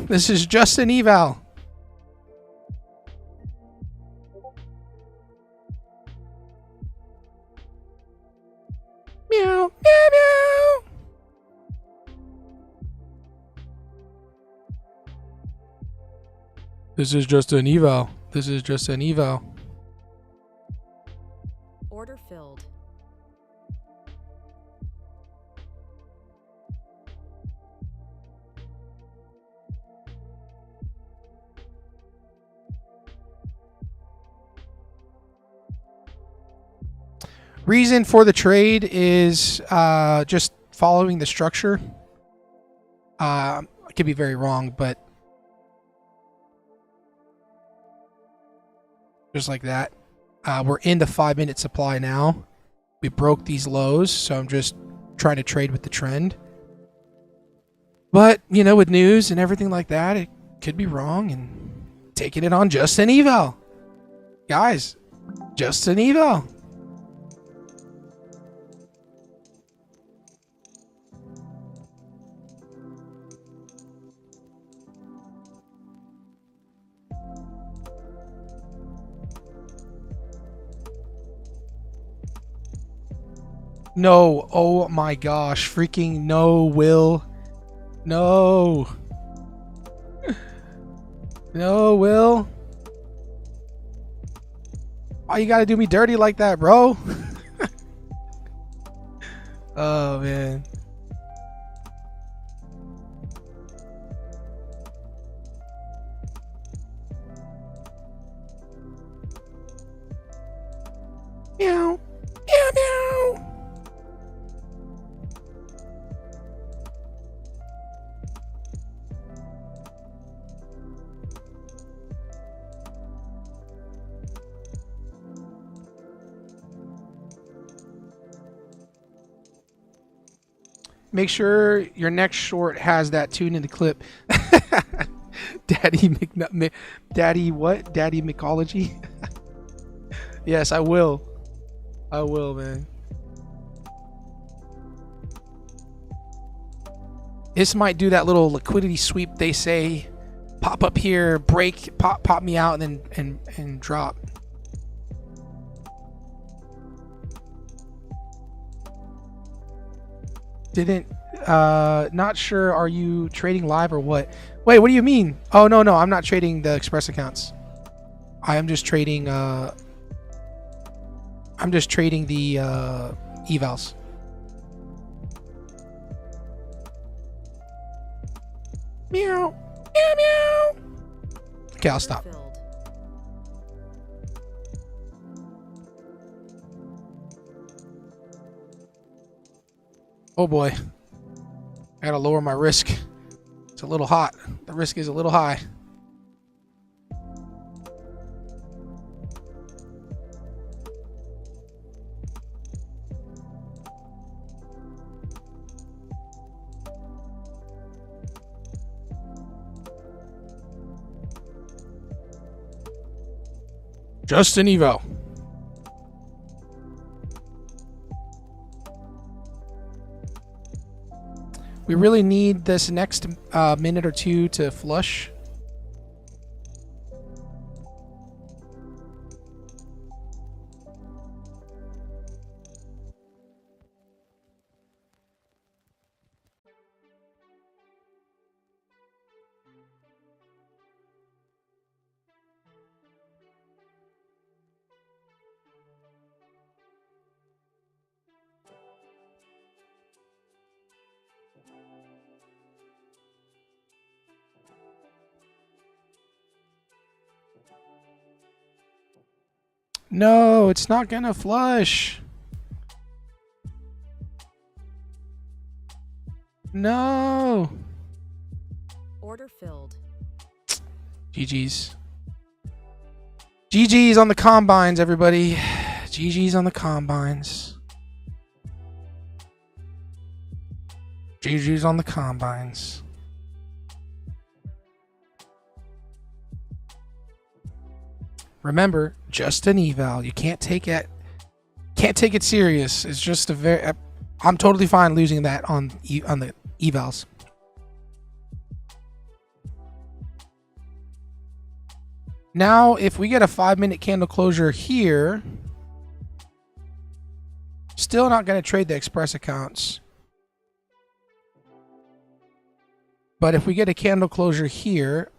Meow, meow, meow. This is just an eval. Order filled. Reason for the trade is just following the structure. I could be very wrong, but just like that. We're in the 5-minute supply now. We broke these lows, so I'm just trying to trade with the trend. But, you know, with news and everything like that, it could be wrong, and taking it on just an eval. Guys, just an eval. No, oh my gosh, freaking no, Will. No. No, Will. Why you gotta do me dirty like that, bro? Oh, man. Meow. Meow, meow. Make sure your next short has that tune in the clip. Daddy what? Daddy Mycology? Yes, I will. I will, man. This might do that little liquidity sweep they say. Pop up here, break, pop me out, and then drop. Didn't not sure, are you trading live or what? Wait, what do you mean? Oh, no, I'm not trading the express accounts. I am just trading the evals. Meow. Meow, meow. Okay, I'll stop. Filled. Oh boy. I gotta lower my risk. It's a little hot. The risk is a little high. Just an evo. We really need this next minute or two to flush. No, it's not gonna flush. No. Order filled. GG's. GG's on the combines, everybody. GG's on the combines. GG's on the combines. Remember, just an eval. You can't take it serious. It's just a very. I'm totally fine losing that on the evals. Now, if we get a 5-minute candle closure here, still not going to trade the express accounts. But if we get a candle closure here,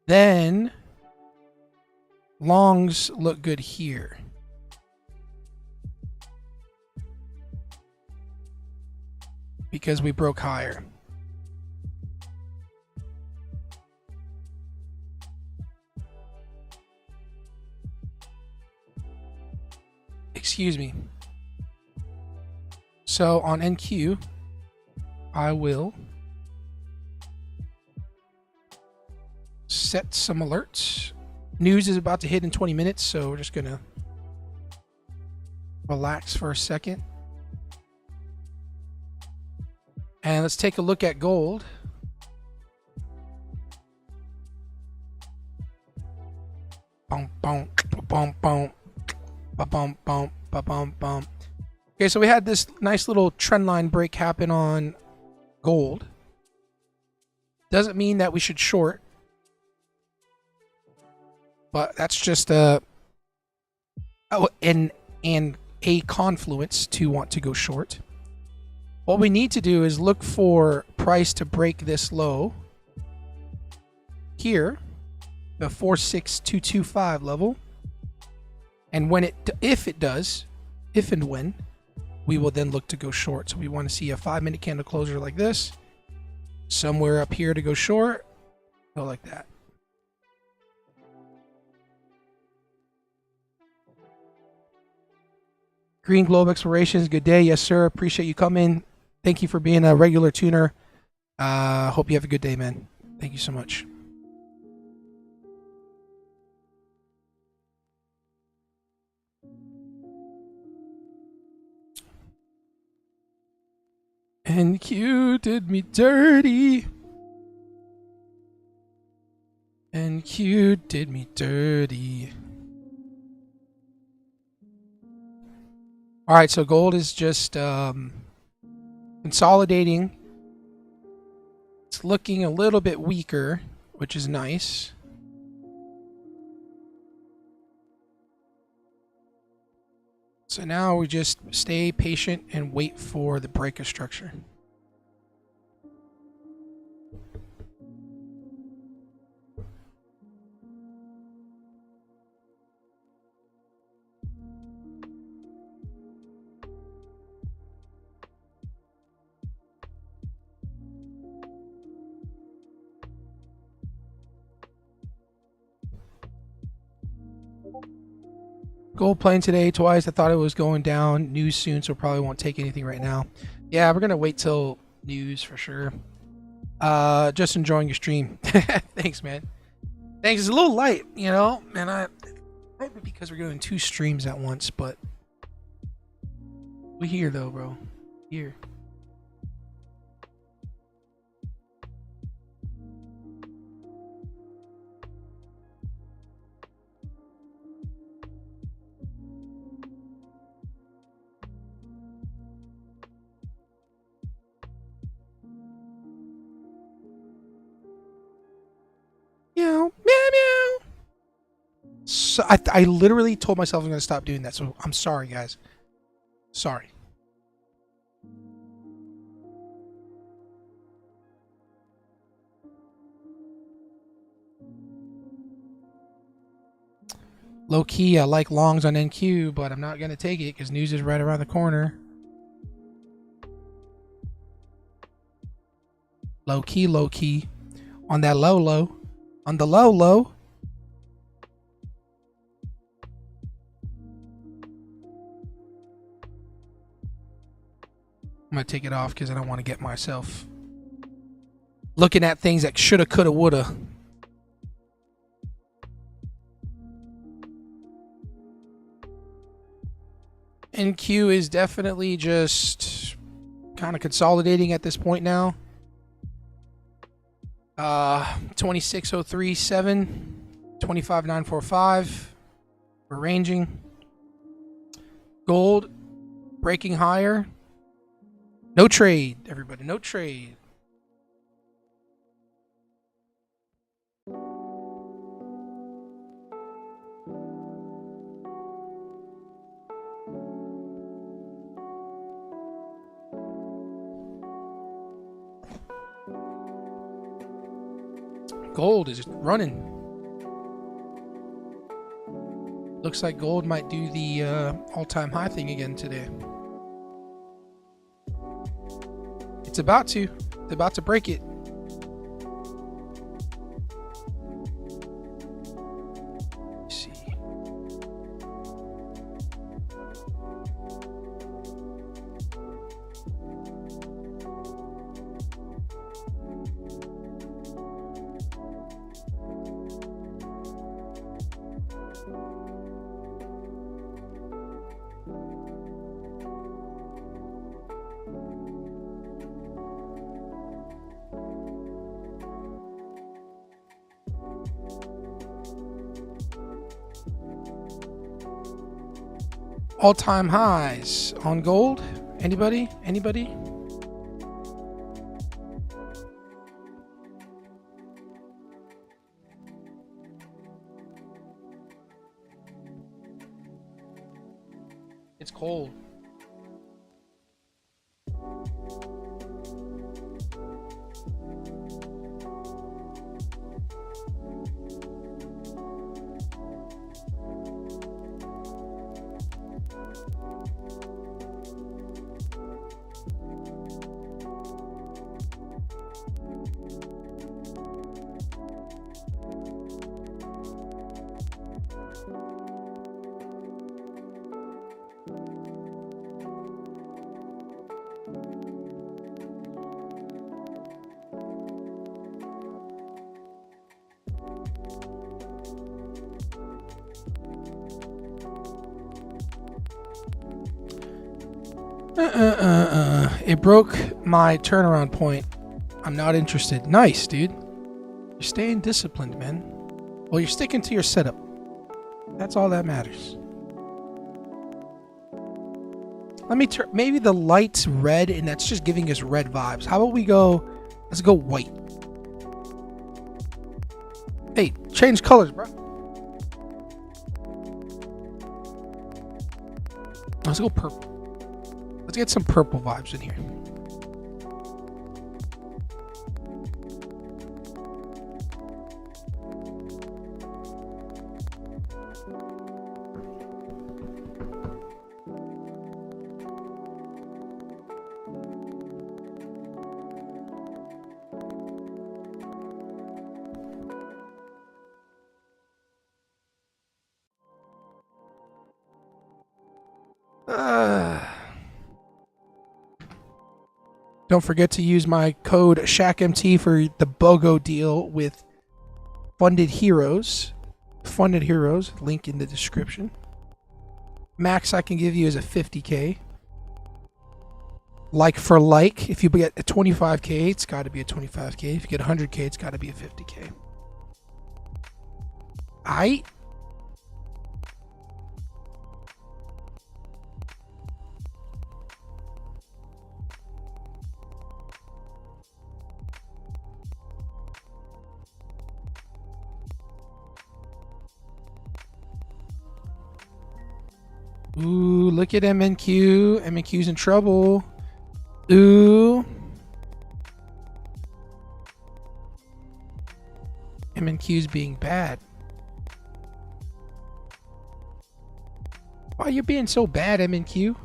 then longs look good here. Because we broke higher. Excuse me. So on NQ, I will set some alerts. News is about to hit in 20 minutes, so we're just gonna relax for a second. And let's take a look at gold. Boom, boom, boom, boom, boom, boom, boom, boom. Okay, so we had this nice little trend line break happen on gold. Doesn't mean that we should short, but that's just a confluence to want to go short. What we need to do is look for price to break this low here, the 46225 level, and when if and when, we will then look to go short. So we want to see a 5-minute candle closure like this, somewhere up here to go short, go like that. Green Globe Explorations, good day. Yes, sir. Appreciate you coming. Thank you for being a regular tuner. Hope you have a good day, man. Thank you so much. NQ did me dirty. NQ did me dirty. All right, so gold is just consolidating. It's looking a little bit weaker, which is nice. So now we just stay patient and wait for the break of structure. Gold playing today twice. I thought it was going down. News soon, so probably won't take anything right now. Yeah, we're gonna wait till news for sure. Just enjoying your stream. Thanks, man. Thanks. It's a little light, you know, and might be because we're doing 2 streams at once, but we here though, bro. Here. Meow, meow, meow. So I literally told myself I'm going to stop doing that, so I'm sorry, guys. Sorry. Low key, I like longs on NQ, but I'm not going to take it because news is right around the corner. Low key. On that low. On the low. I'm going to take it off because I don't want to get myself looking at things that shoulda, coulda, woulda. NQ is definitely just kind of consolidating at this point now. 26,037, 25,945. We're ranging. Gold breaking higher. No trade, everybody. No trade. Gold is running. Looks like gold might do the all-time high thing again today. It's about to. It's about to break it. Let's see. All-time highs on gold. Anybody? Anybody? It's cold. It broke my turnaround point. I'm not interested. Nice, dude. You're staying disciplined, man. Well, you're sticking to your setup. That's all that matters. Let me turn. Maybe the light's red, and that's just giving us red vibes. How about we go? Let's go white. Hey, change colors, bro. Let's go purple. Let's get some purple vibes in here. Don't forget to use my code ShackMT for the BOGO deal with Funded Heroes. Funded Heroes, link in the description. Max I can give you is a 50K. Like for like, if you get a 25K, it's got to be a 25K. If you get 100K, it's got to be a 50K. Aight? Ooh, look at MNQ. MNQ's in trouble. Ooh. MNQ's being bad. Why are you being so bad, MNQ?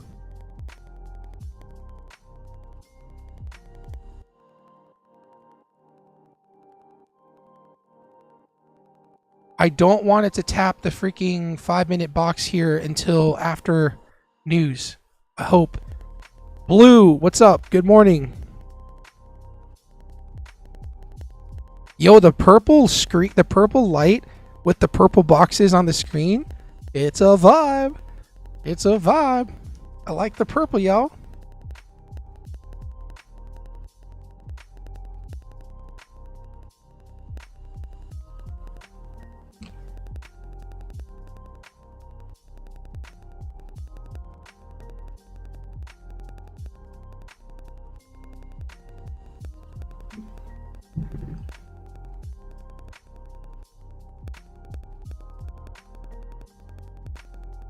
I don't want it to tap the freaking 5-minute box here until after news. I hope. Blue, what's up? Good morning. Yo, the purple screen, the purple light with the purple boxes on the screen. It's a vibe. It's a vibe. I like the purple, y'all.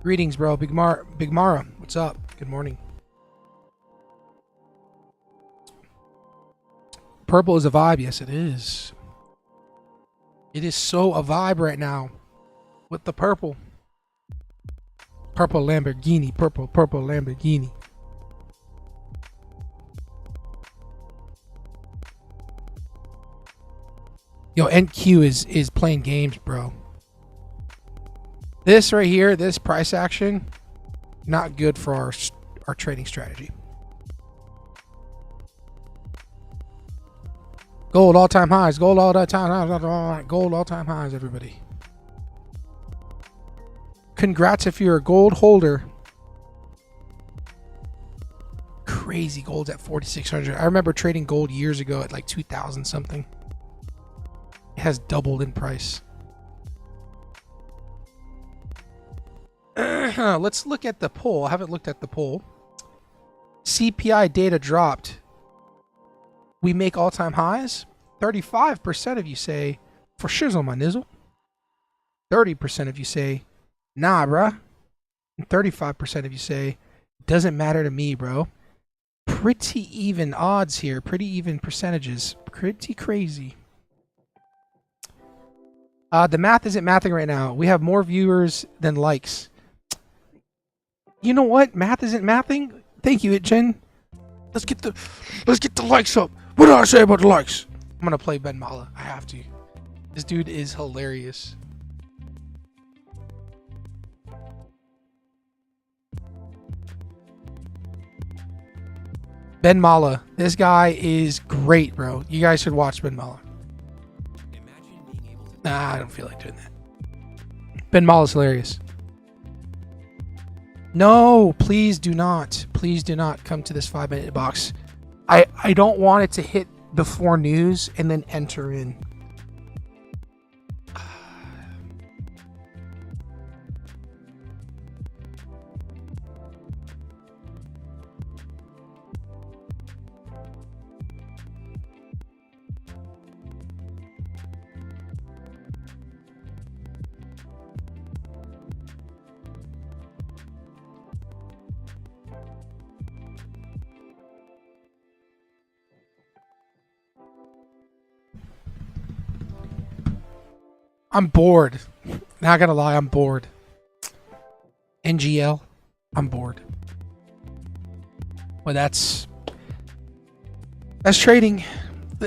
Greetings, bro. Big Mara, what's up? Good morning. Purple is a vibe. Yes, it is. It is so a vibe right now with the purple. Purple Lamborghini. Purple Lamborghini. Yo, NQ is playing games, bro. This right here, this price action, not good for our trading strategy. Gold all-time highs. Gold all-time highs. Gold all-time highs, everybody. Congrats if you're a gold holder. Crazy, gold's at 4,600. I remember trading gold years ago at like 2,000 something. It has doubled in price. Let's look at the poll. I haven't looked at the poll. CPI data dropped. We make all-time highs. 35% of you say, for shizzle, my nizzle. 30% of you say, nah, bruh. And 35% of you say, doesn't matter to me, bro. Pretty even odds here. Pretty even percentages. Pretty crazy. The math isn't mathing right now. We have more viewers than likes. You know what? Math isn't mathing. Thank you, Jen. Let's get the likes up. What did I say about the likes? I'm gonna play Ben Mala. I have to. This dude is hilarious. Ben Mala. This guy is great, bro. You guys should watch Ben Mala. Nah, I don't feel like doing that. Ben Mala's hilarious. No, please do not. Please do not come to this 5-minute box. I don't want it to hit before news and then enter in. I'm bored. Not gonna lie, I'm bored. NGL, I'm bored. But that's trading.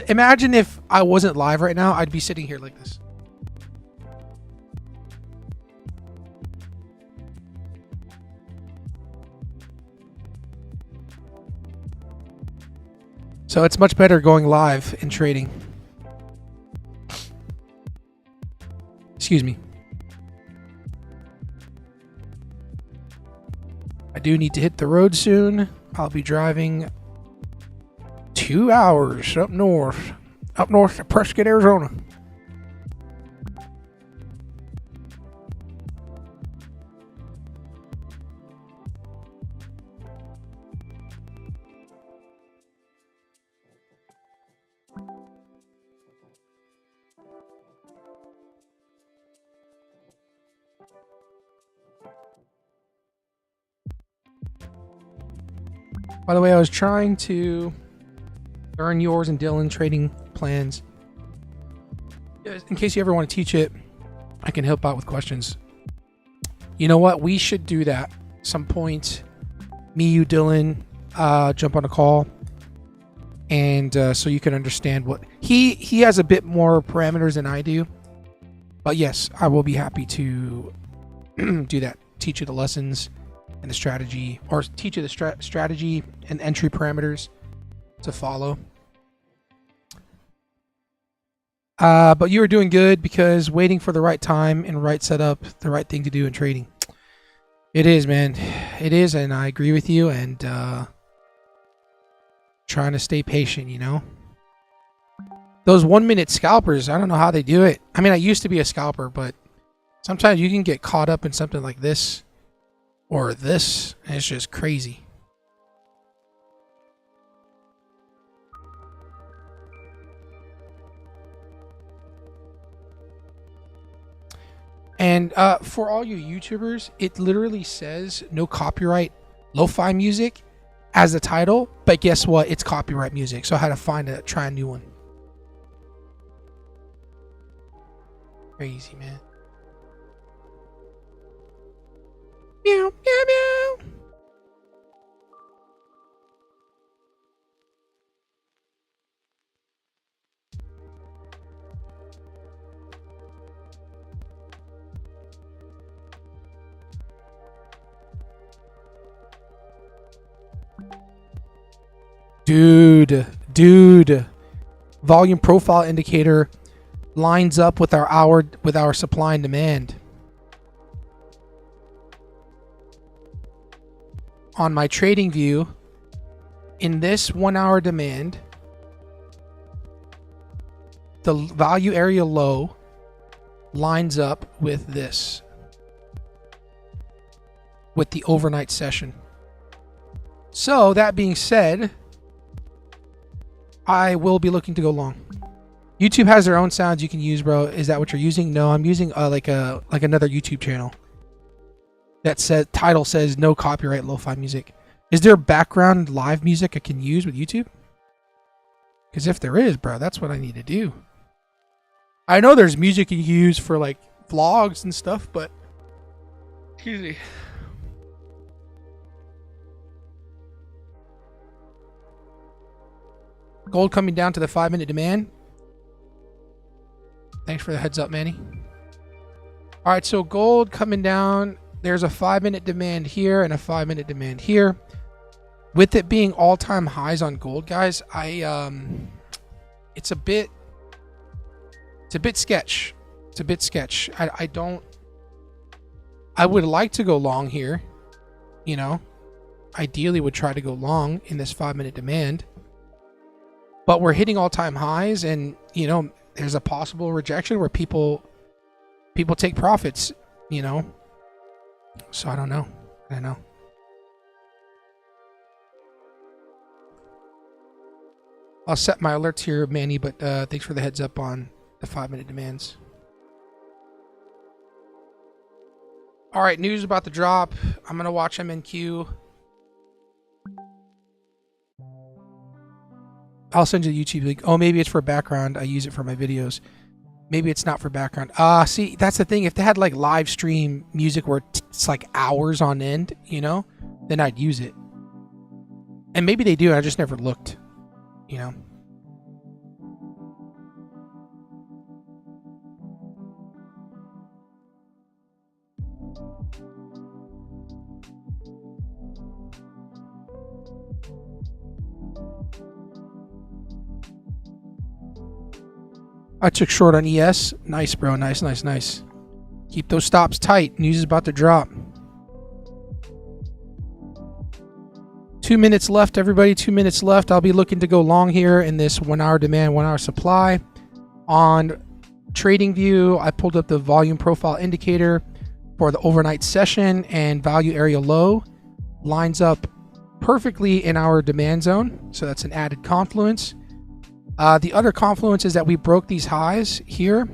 Imagine if I wasn't live right now, I'd be sitting here like this. So it's much better going live and trading. Excuse me. I do need to hit the road soon. I'll be driving 2 hours up north to Prescott, Arizona. By the way, I was trying to learn yours and Dylan trading plans. In case you ever want to teach it, I can help out with questions. You know what? We should do that some point. Me, you, Dylan, jump on a call, and so you can understand what he has a bit more parameters than I do. But yes, I will be happy to do that. Teach you the lessons and the strategy, or teach you the strategy and entry parameters to follow. But you were doing good, because waiting for the right time and right setup, the right thing to do in trading. It is, man. It is, and I agree with you, and trying to stay patient, you know? Those 1-minute scalpers, I don't know how they do it. I mean, I used to be a scalper, but sometimes you can get caught up in something like this or this, and it's just crazy. And for all you YouTubers, it literally says no copyright lo-fi music as the title, but guess what? It's copyright music, so I had to try a new one. Crazy, man. Meow, meow, meow. Dude. Volume profile indicator lines up with our supply and demand. On my trading view, in this 1 hour demand, the value area low lines up with this. with the overnight session. So that being said, I will be looking to go long. YouTube has their own sounds you can use, bro. Is that what you're using? No, I'm using like another YouTube channel that says title says no copyright lo-fi music. Is there background live music I can use with YouTube? Because if there is, bro, that's what I need to do. I know there's music you can use for like vlogs and stuff, but excuse me. Gold coming down to the 5-minute demand. Thanks for the heads up, Manny. All right, so gold coming down. There's a 5-minute demand here and a 5-minute demand here. With it being all-time highs on gold, guys, it's a bit sketch. It's a bit sketch. I would like to go long here, you know. Ideally would try to go long in this 5-minute demand. But we're hitting all-time highs, and you know, there's a possible rejection where people take profits, you know. So I don't know. I'll set my alerts here, Manny, but thanks for the heads up on the 5-minute demands. All right, news about the drop. I'm going to watch MNQ. I'll send you the YouTube link. Oh, maybe it's for background. I use it for my videos. Maybe it's not for background. See, that's the thing. If they had like live stream music where it's like hours on end, you know, then I'd use it. And maybe they do. I just never looked, you know. I took short on ES. Nice, bro. Nice. Keep those stops tight. News is about to drop. 2 minutes left, everybody. 2 minutes left. I'll be looking to go long here in this 1 hour demand, 1 hour supply. On TradingView, I pulled up the volume profile indicator for the overnight session, and value area low lines up perfectly in our demand zone. So that's an added confluence. The other confluence is that we broke these highs here.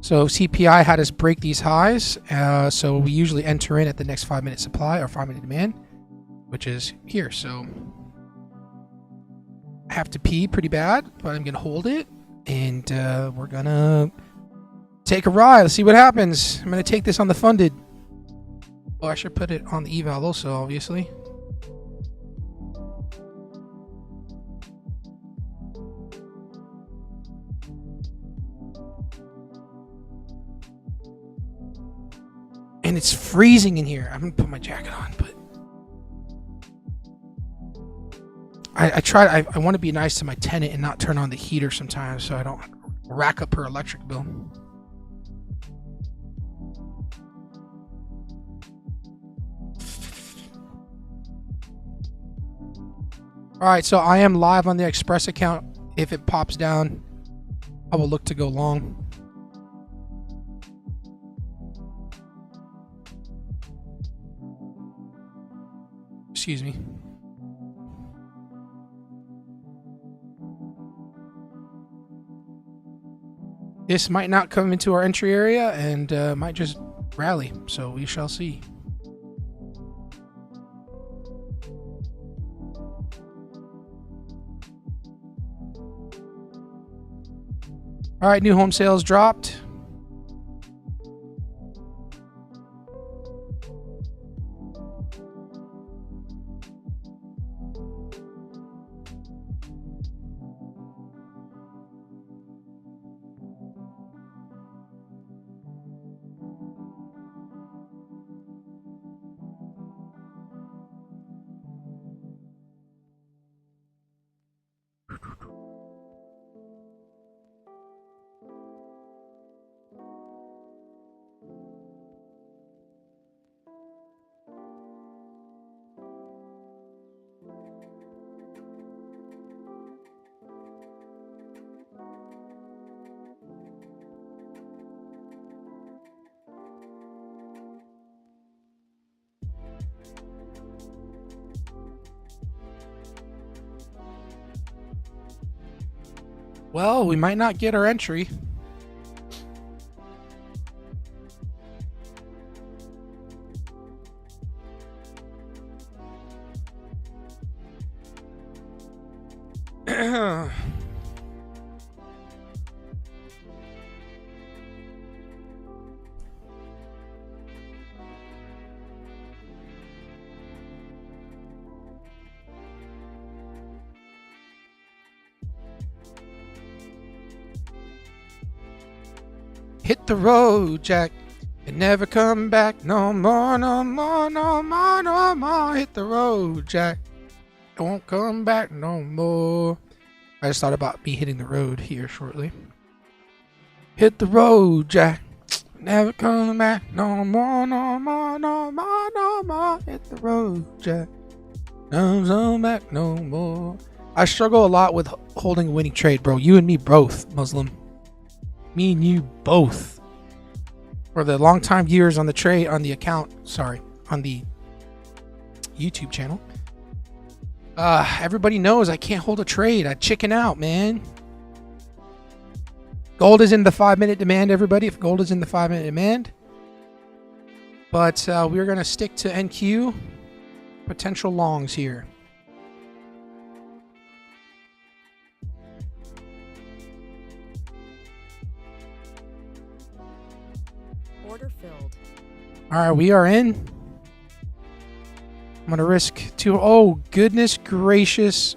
So CPI had us break these highs. So we usually enter in at the next 5-minute supply or 5-minute demand, which is here. So I have to pee pretty bad, but I'm going to hold it. And we're going to take a ride. Let's see what happens. I'm going to take this on the funded. Oh, I should put it on the eval also, obviously. And it's freezing in here. I'm gonna put my jacket on, but I want to be nice to my tenant and not turn on the heater sometimes, so I don't rack up her electric bill. All right, so I am live on the Express account. If it pops down, I will look to go long. Excuse me. This might not come into our entry area and might just rally, so we shall see. All right, new home sales dropped. Well, we might not get our entry. Hit the road, Jack, and never come back no more, no more, no more, no more. Hit the road, Jack, don't come back no more. I just thought about me hitting the road here shortly. Hit the road, Jack, never come back no more, no more, no more, no more. Hit the road, Jack, don't come back no more. I struggle a lot with holding a winning trade, bro. You and me both, Muslim. Me and you both. For the long time viewers on the trade, on the account, sorry, on the YouTube channel. Everybody knows I can't hold a trade. I chicken out, man. Gold is in the 5-minute demand, everybody. If gold is in the 5-minute demand. But we're going to stick to NQ. Potential longs here. Order filled. All right, we are in. I'm going to risk two. Oh, goodness gracious.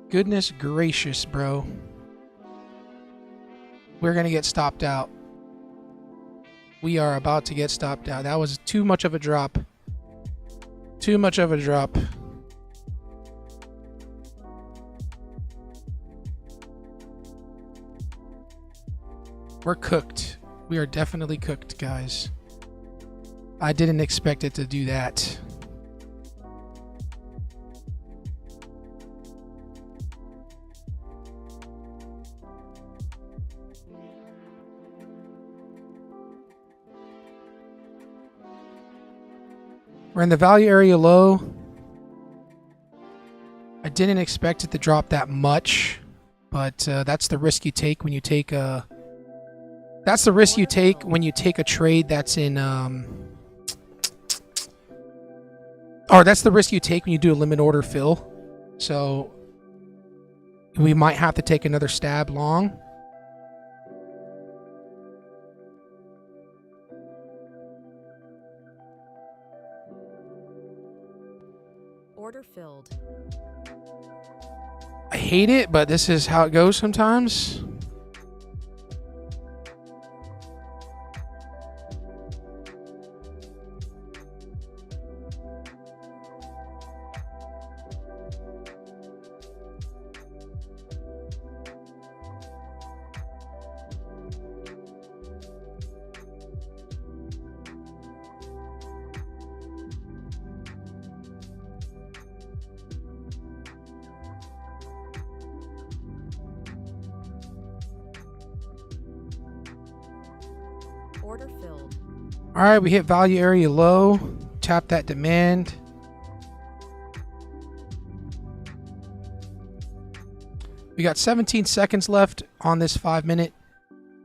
Goodness gracious, bro. We're going to get stopped out. We are about to get stopped out. That was too much of a drop. Too much of a drop. We're cooked. We are definitely cooked, guys. I didn't expect it to do that. We're in the value area low. I didn't expect it to drop that much, but that's the risk you take when you take a... That's the risk you take when you take a trade that's in... Or that's the risk you take when you do a limit order fill. So we might have to take another stab long. Order filled. I hate it, but this is how it goes sometimes. Order filled. All right, we hit value area low. Tap that demand. We got 17 seconds left on this 5-minute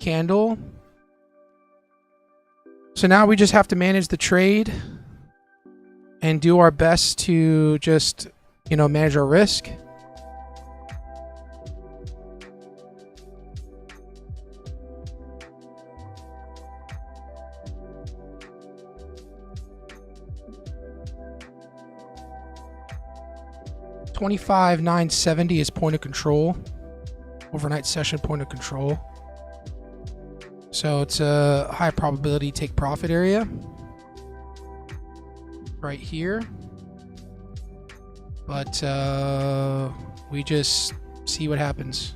candle. So now we just have to manage the trade and do our best to just, you know, manage our risk. $25,970 is point of control. Overnight session point of control. So it's a high probability take profit area. Right here. But we just see what happens.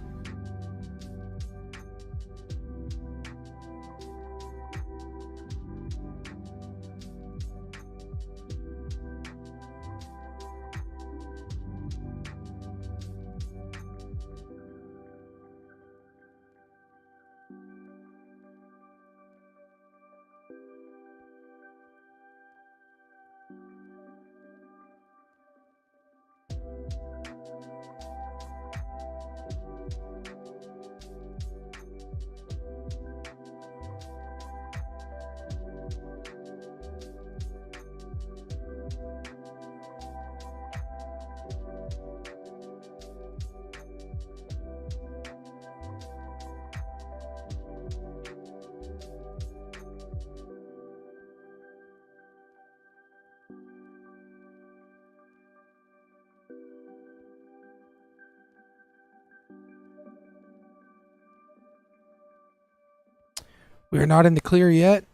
We are not in the clear yet.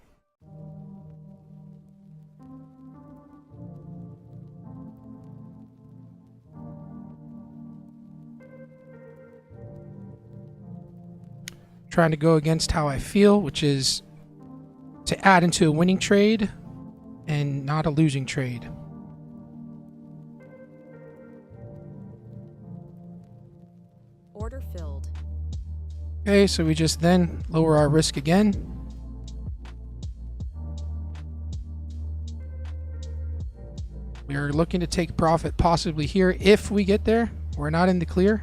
Trying to go against how I feel, which is to add into a winning trade and not a losing trade. Order filled. Okay, so we just then lower our risk again. We are looking to take profit possibly here if we get there. We're not in the clear.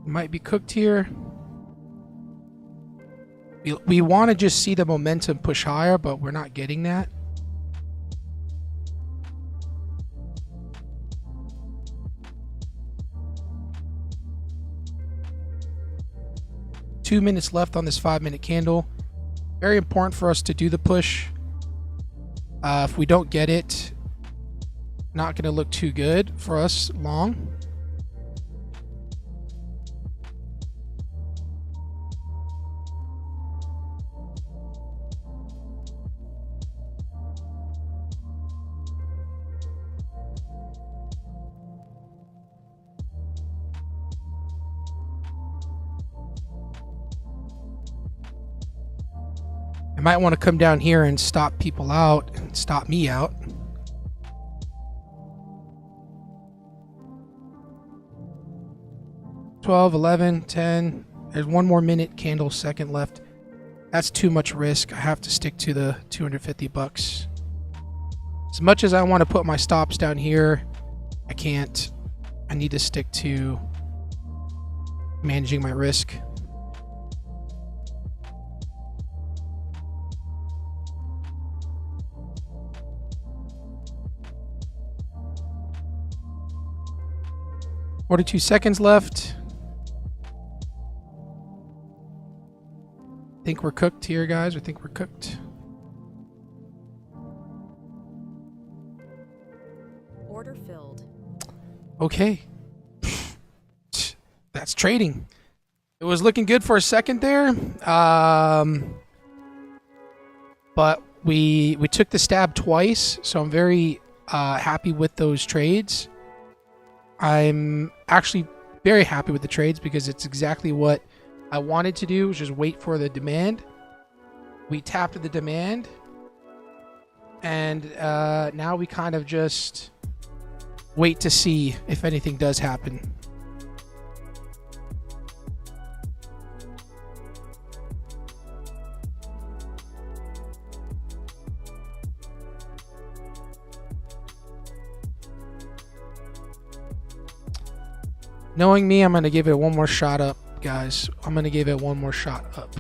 Might be cooked here. We want to just see the momentum push higher, but we're not getting that. Two minutes left on this 5-minute candle. Very important for us to do the push. If we don't get it, not going to look too good for us long. I might want to come down here and stop people out and stop me out. $12, $11, $10. There's one more minute candle second left. That's too much risk. I have to stick to the $250. As much as I want to put my stops down here, I can't. I need to stick to managing my risk. Forty-two seconds left. Think we're cooked here, guys. I think we're cooked. Order filled. Okay. That's trading. It was looking good for a second there. But we took the stab twice, so I'm very happy with those trades. I'm actually very happy with the trades because it's exactly what I wanted to do, which is wait for the demand. We tapped the demand, and now we kind of just wait to see if anything does happen. Knowing me, I'm going to give it one more shot up, guys. I'm going to give it one more shot up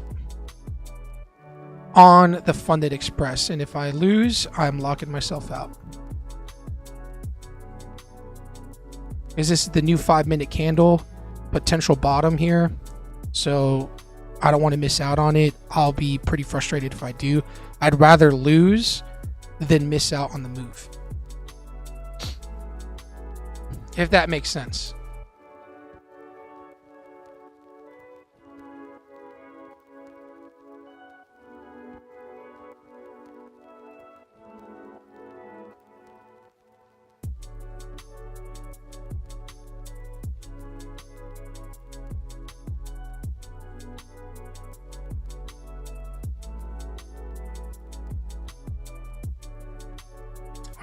on the Funded Express. And if I lose, I'm locking myself out. Because this is the new 5-minute candle, potential bottom here. So I don't want to miss out on it. I'll be pretty frustrated if I do. I'd rather lose than miss out on the move. If that makes sense.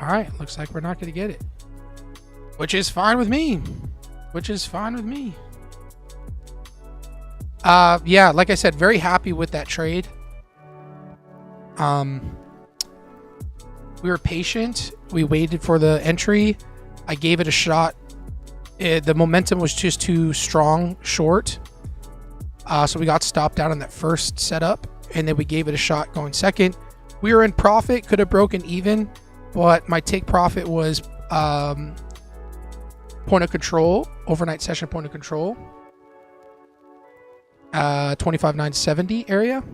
All right, looks like we're not going to get it. Which is fine with me. Yeah, like I said, very happy with that trade. We were patient. We waited for the entry. I gave it a shot. The momentum was just too strong short. So we got stopped out on that first setup, and then we gave it a shot going second. We were in profit, could have broken even, but my take profit was point of control, overnight session point of control, 25,970 area,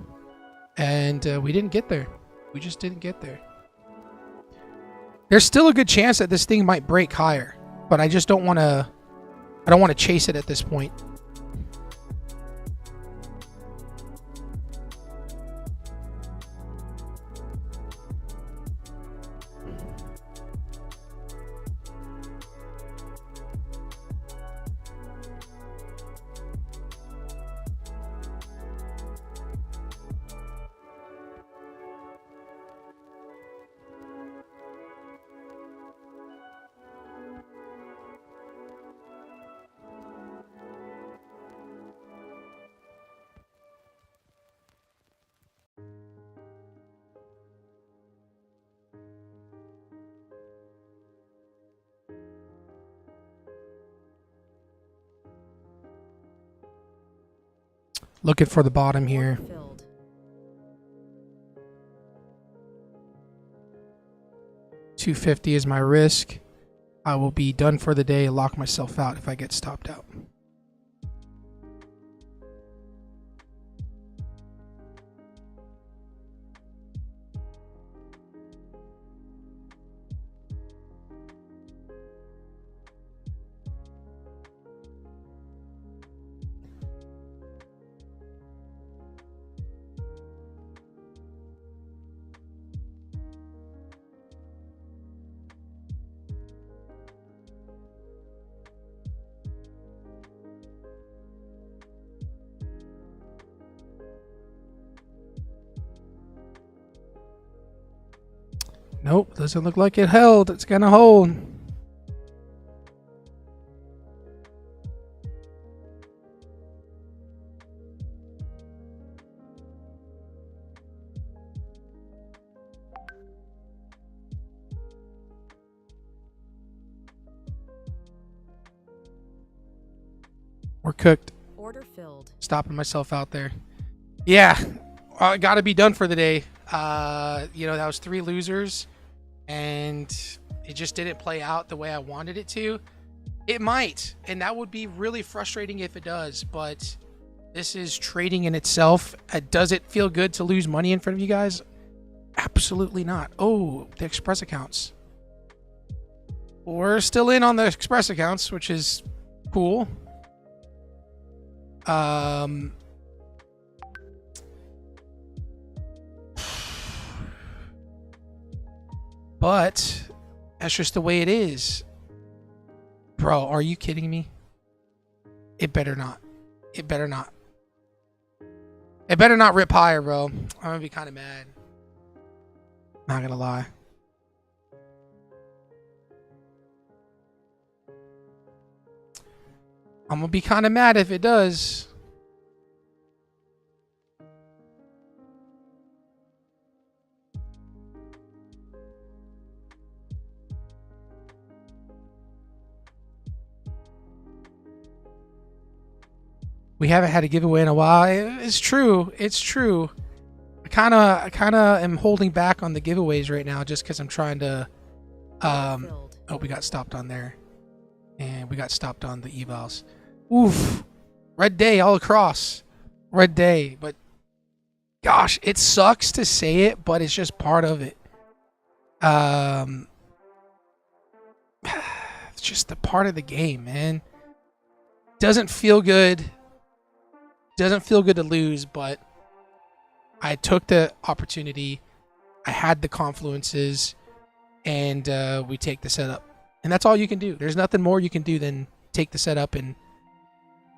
and we didn't get there. We just didn't get there. There's still a good chance that this thing might break higher, but I just don't want to. I don't want to chase it at this point. Looking for the bottom here. Order filled. $250 is my risk. I will be done for the day, lock myself out if I get stopped out. Nope, doesn't look like it held. It's gonna hold. We're cooked. Order filled. Stopping myself out there. Yeah, I gotta be done for the day. You know, that was 3 losers, and it just didn't play out the way I wanted it to. It might, and that would be really frustrating if it does, but this is trading in itself. Does it feel good to lose money in front of you guys? Absolutely not. Oh, the Express accounts. We're still in on the Express accounts, which is cool. But that's just the way it is. Bro, are you kidding me? It better not. It better not. It better not rip higher, bro. I'm gonna be kind of mad. Not gonna lie. I'm gonna be kind of mad if it does. We haven't had a giveaway in a while. It's true. It's true. I kind of am holding back on the giveaways right now just because I'm trying to. Oh, we got stopped on there, and we got stopped on the evals. Oof, red day all across. Red day, but gosh, it sucks to say it, but it's just part of it. It's just a part of the game, man. Doesn't feel good. Doesn't feel good to lose, but I took the opportunity. I had the confluences, and we take the setup. And that's all you can do. There's nothing more you can do than take the setup. And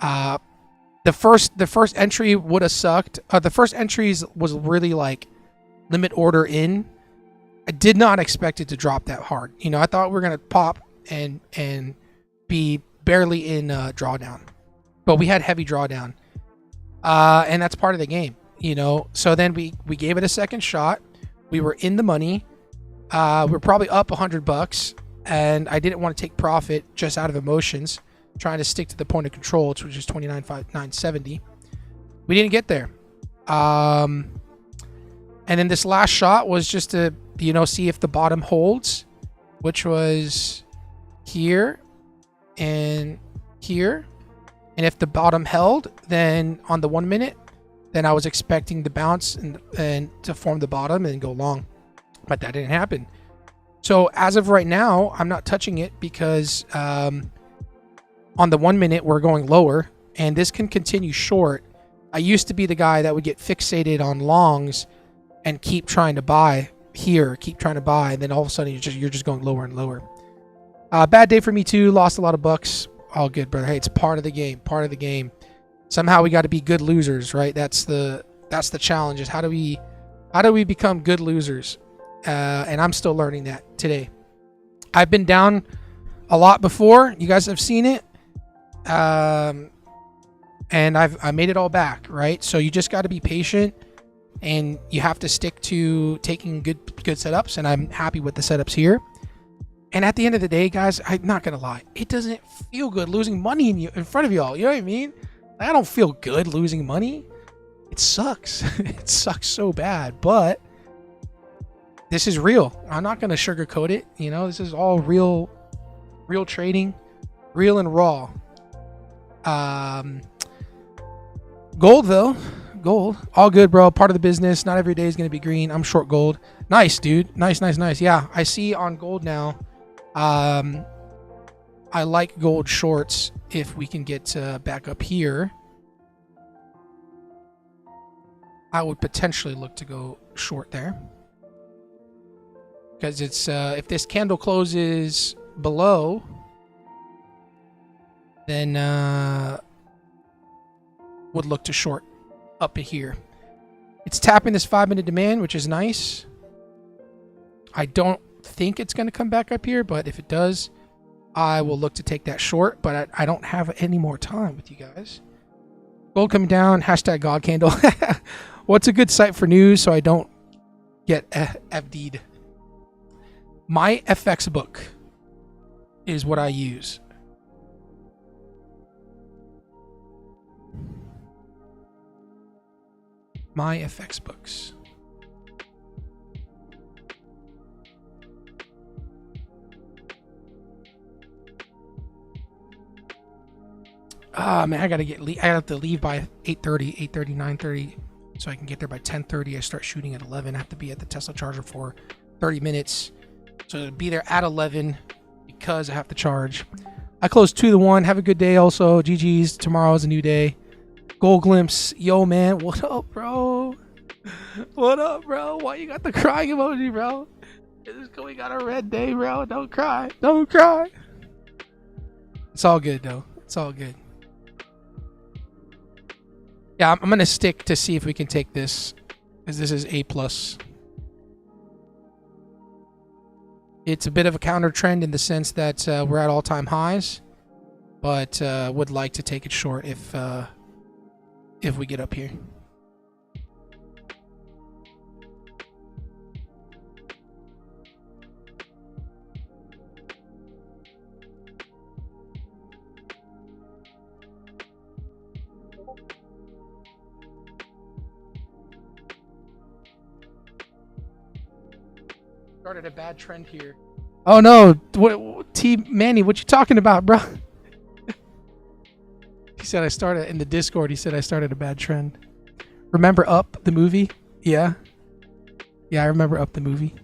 the first entry would have sucked. The first entries was really like limit order in. I did not expect it to drop that hard. You know, I thought we were gonna pop and be barely in drawdown, but we had heavy drawdown. And that's part of the game, you know. So then we gave it a second shot. We were in the money. We're probably up $100, and I didn't want to take profit just out of emotions, trying to stick to the point of control, which is 29,970. We didn't get there. And then this last shot was just to, see if the bottom holds, which was here and here. And if the bottom held, then on the 1 minute, then I was expecting to bounce and to form the bottom and go long. But that didn't happen. So as of right now, I'm not touching it because on the 1 minute, we're going lower. And this can continue short. I used to be the guy that would get fixated on longs and keep trying to buy here, keep trying to buy, and then all of a sudden you're just going lower and lower. Bad day for me too. Lost a lot of bucks. All good, brother. Hey, it's part of the game. Part of the game. Somehow we got to be good losers, right? That's the challenge. Is how do we become good losers? And I'm still learning that today. I've been down a lot before. You guys have seen it. And I made it all back, right? So you just got to be patient, and you have to stick to taking good setups. And I'm happy with the setups here. And at the end of the day, guys, I'm not gonna lie, it doesn't feel good losing money in front of y'all. You know what I mean? I don't feel good losing money. It sucks. It sucks so bad. But this is real. I'm not gonna sugarcoat it. This is all real trading, real and raw. Gold though, all good, bro. Part of the business. Not every day is gonna be green. I'm short gold. Nice, dude. Nice. Yeah, I see on gold now. I like gold shorts if we can get back up here. I would potentially look to go short there because it's if this candle closes below, then would look to short up to here. It's tapping this 5-minute demand, which is nice. I don't think it's going to come back up here, but if it does, I will look to take that short. But I don't have any more time with you guys. Gold coming down. Hashtag God candle. What's a good site for news so I don't get FD'd? My FX book is what I use. My FX books. Man, I have to leave by 8:30, 9:30, so I can get there by 10:30. I start shooting at 11. I have to be at the Tesla charger for 30 minutes. So to be there at 11 because I have to charge. I close 2-1. Have a good day also. GG's. Tomorrow is a new day. Gold glimpse. Yo, man. What up, bro? What up, bro? Why you got the crying emoji, bro? We got a red day, bro. Don't cry. Don't cry. It's all good, though. It's all good. Yeah, I'm going to stick to see if we can take this, because this is A+. It's a bit of a counter trend in the sense that we're at all-time highs, but would like to take it short if we get up here. Started a bad trend here. Oh no, Manny, what you talking about, bro? He said I started in the Discord. He said I started a bad trend. Remember Up the movie? Yeah, I remember Up the movie.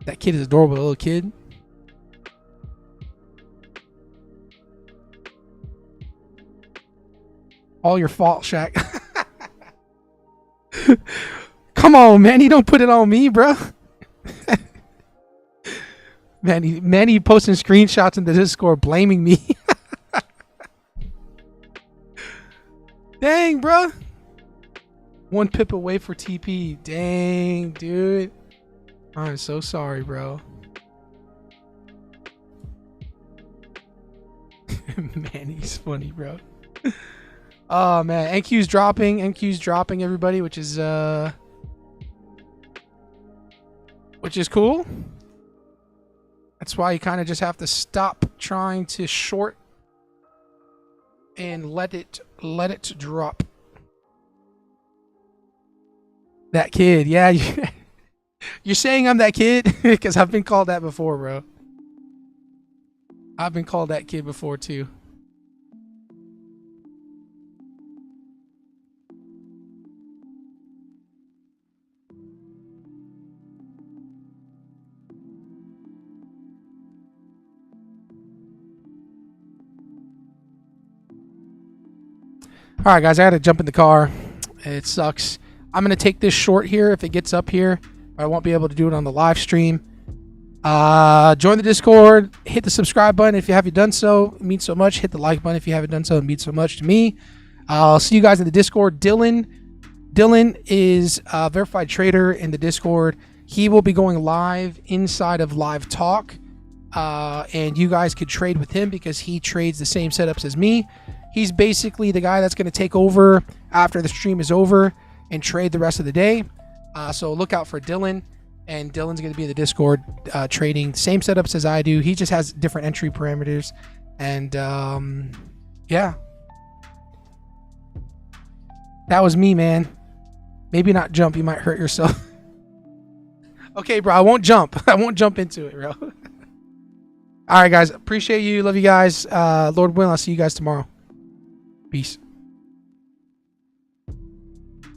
That kid is adorable, little kid. All your fault, Shaq. Come on, man. You don't put it on me, bro. Manny posting screenshots in the Discord blaming me. Dang, bro. 1 pip away for TP. Dang, dude. I'm so sorry, bro. Manny's funny, bro. Oh man, NQ's dropping, everybody, which is which is cool. That's why you kind of just have to stop trying to short and let it drop. That kid, yeah. You're saying I'm that kid? Because I've been called that before, bro. I've been called that kid before, too. All right, guys, I got to jump in the car. It sucks. I'm going to take this short here if it gets up here. I won't be able to do it on the live stream. Join the Discord. Hit the subscribe button if you haven't done so. It means so much. Hit the like button if you haven't done so. It means so much to me. I'll see you guys in the Discord. Dylan is a verified trader in the Discord. He will be going live inside of Live Talk. And you guys could trade with him because he trades the same setups as me. He's basically the guy that's going to take over after the stream is over and trade the rest of the day. So look out for Dylan. And Dylan's going to be in the Discord trading. Same setups as I do. He just has different entry parameters. And yeah. That was me, man. Maybe not jump. You might hurt yourself. Okay, bro. I won't jump. I won't jump into it, bro. All right, guys. Appreciate you. Love you guys. Lord willing, I'll see you guys tomorrow. Peace.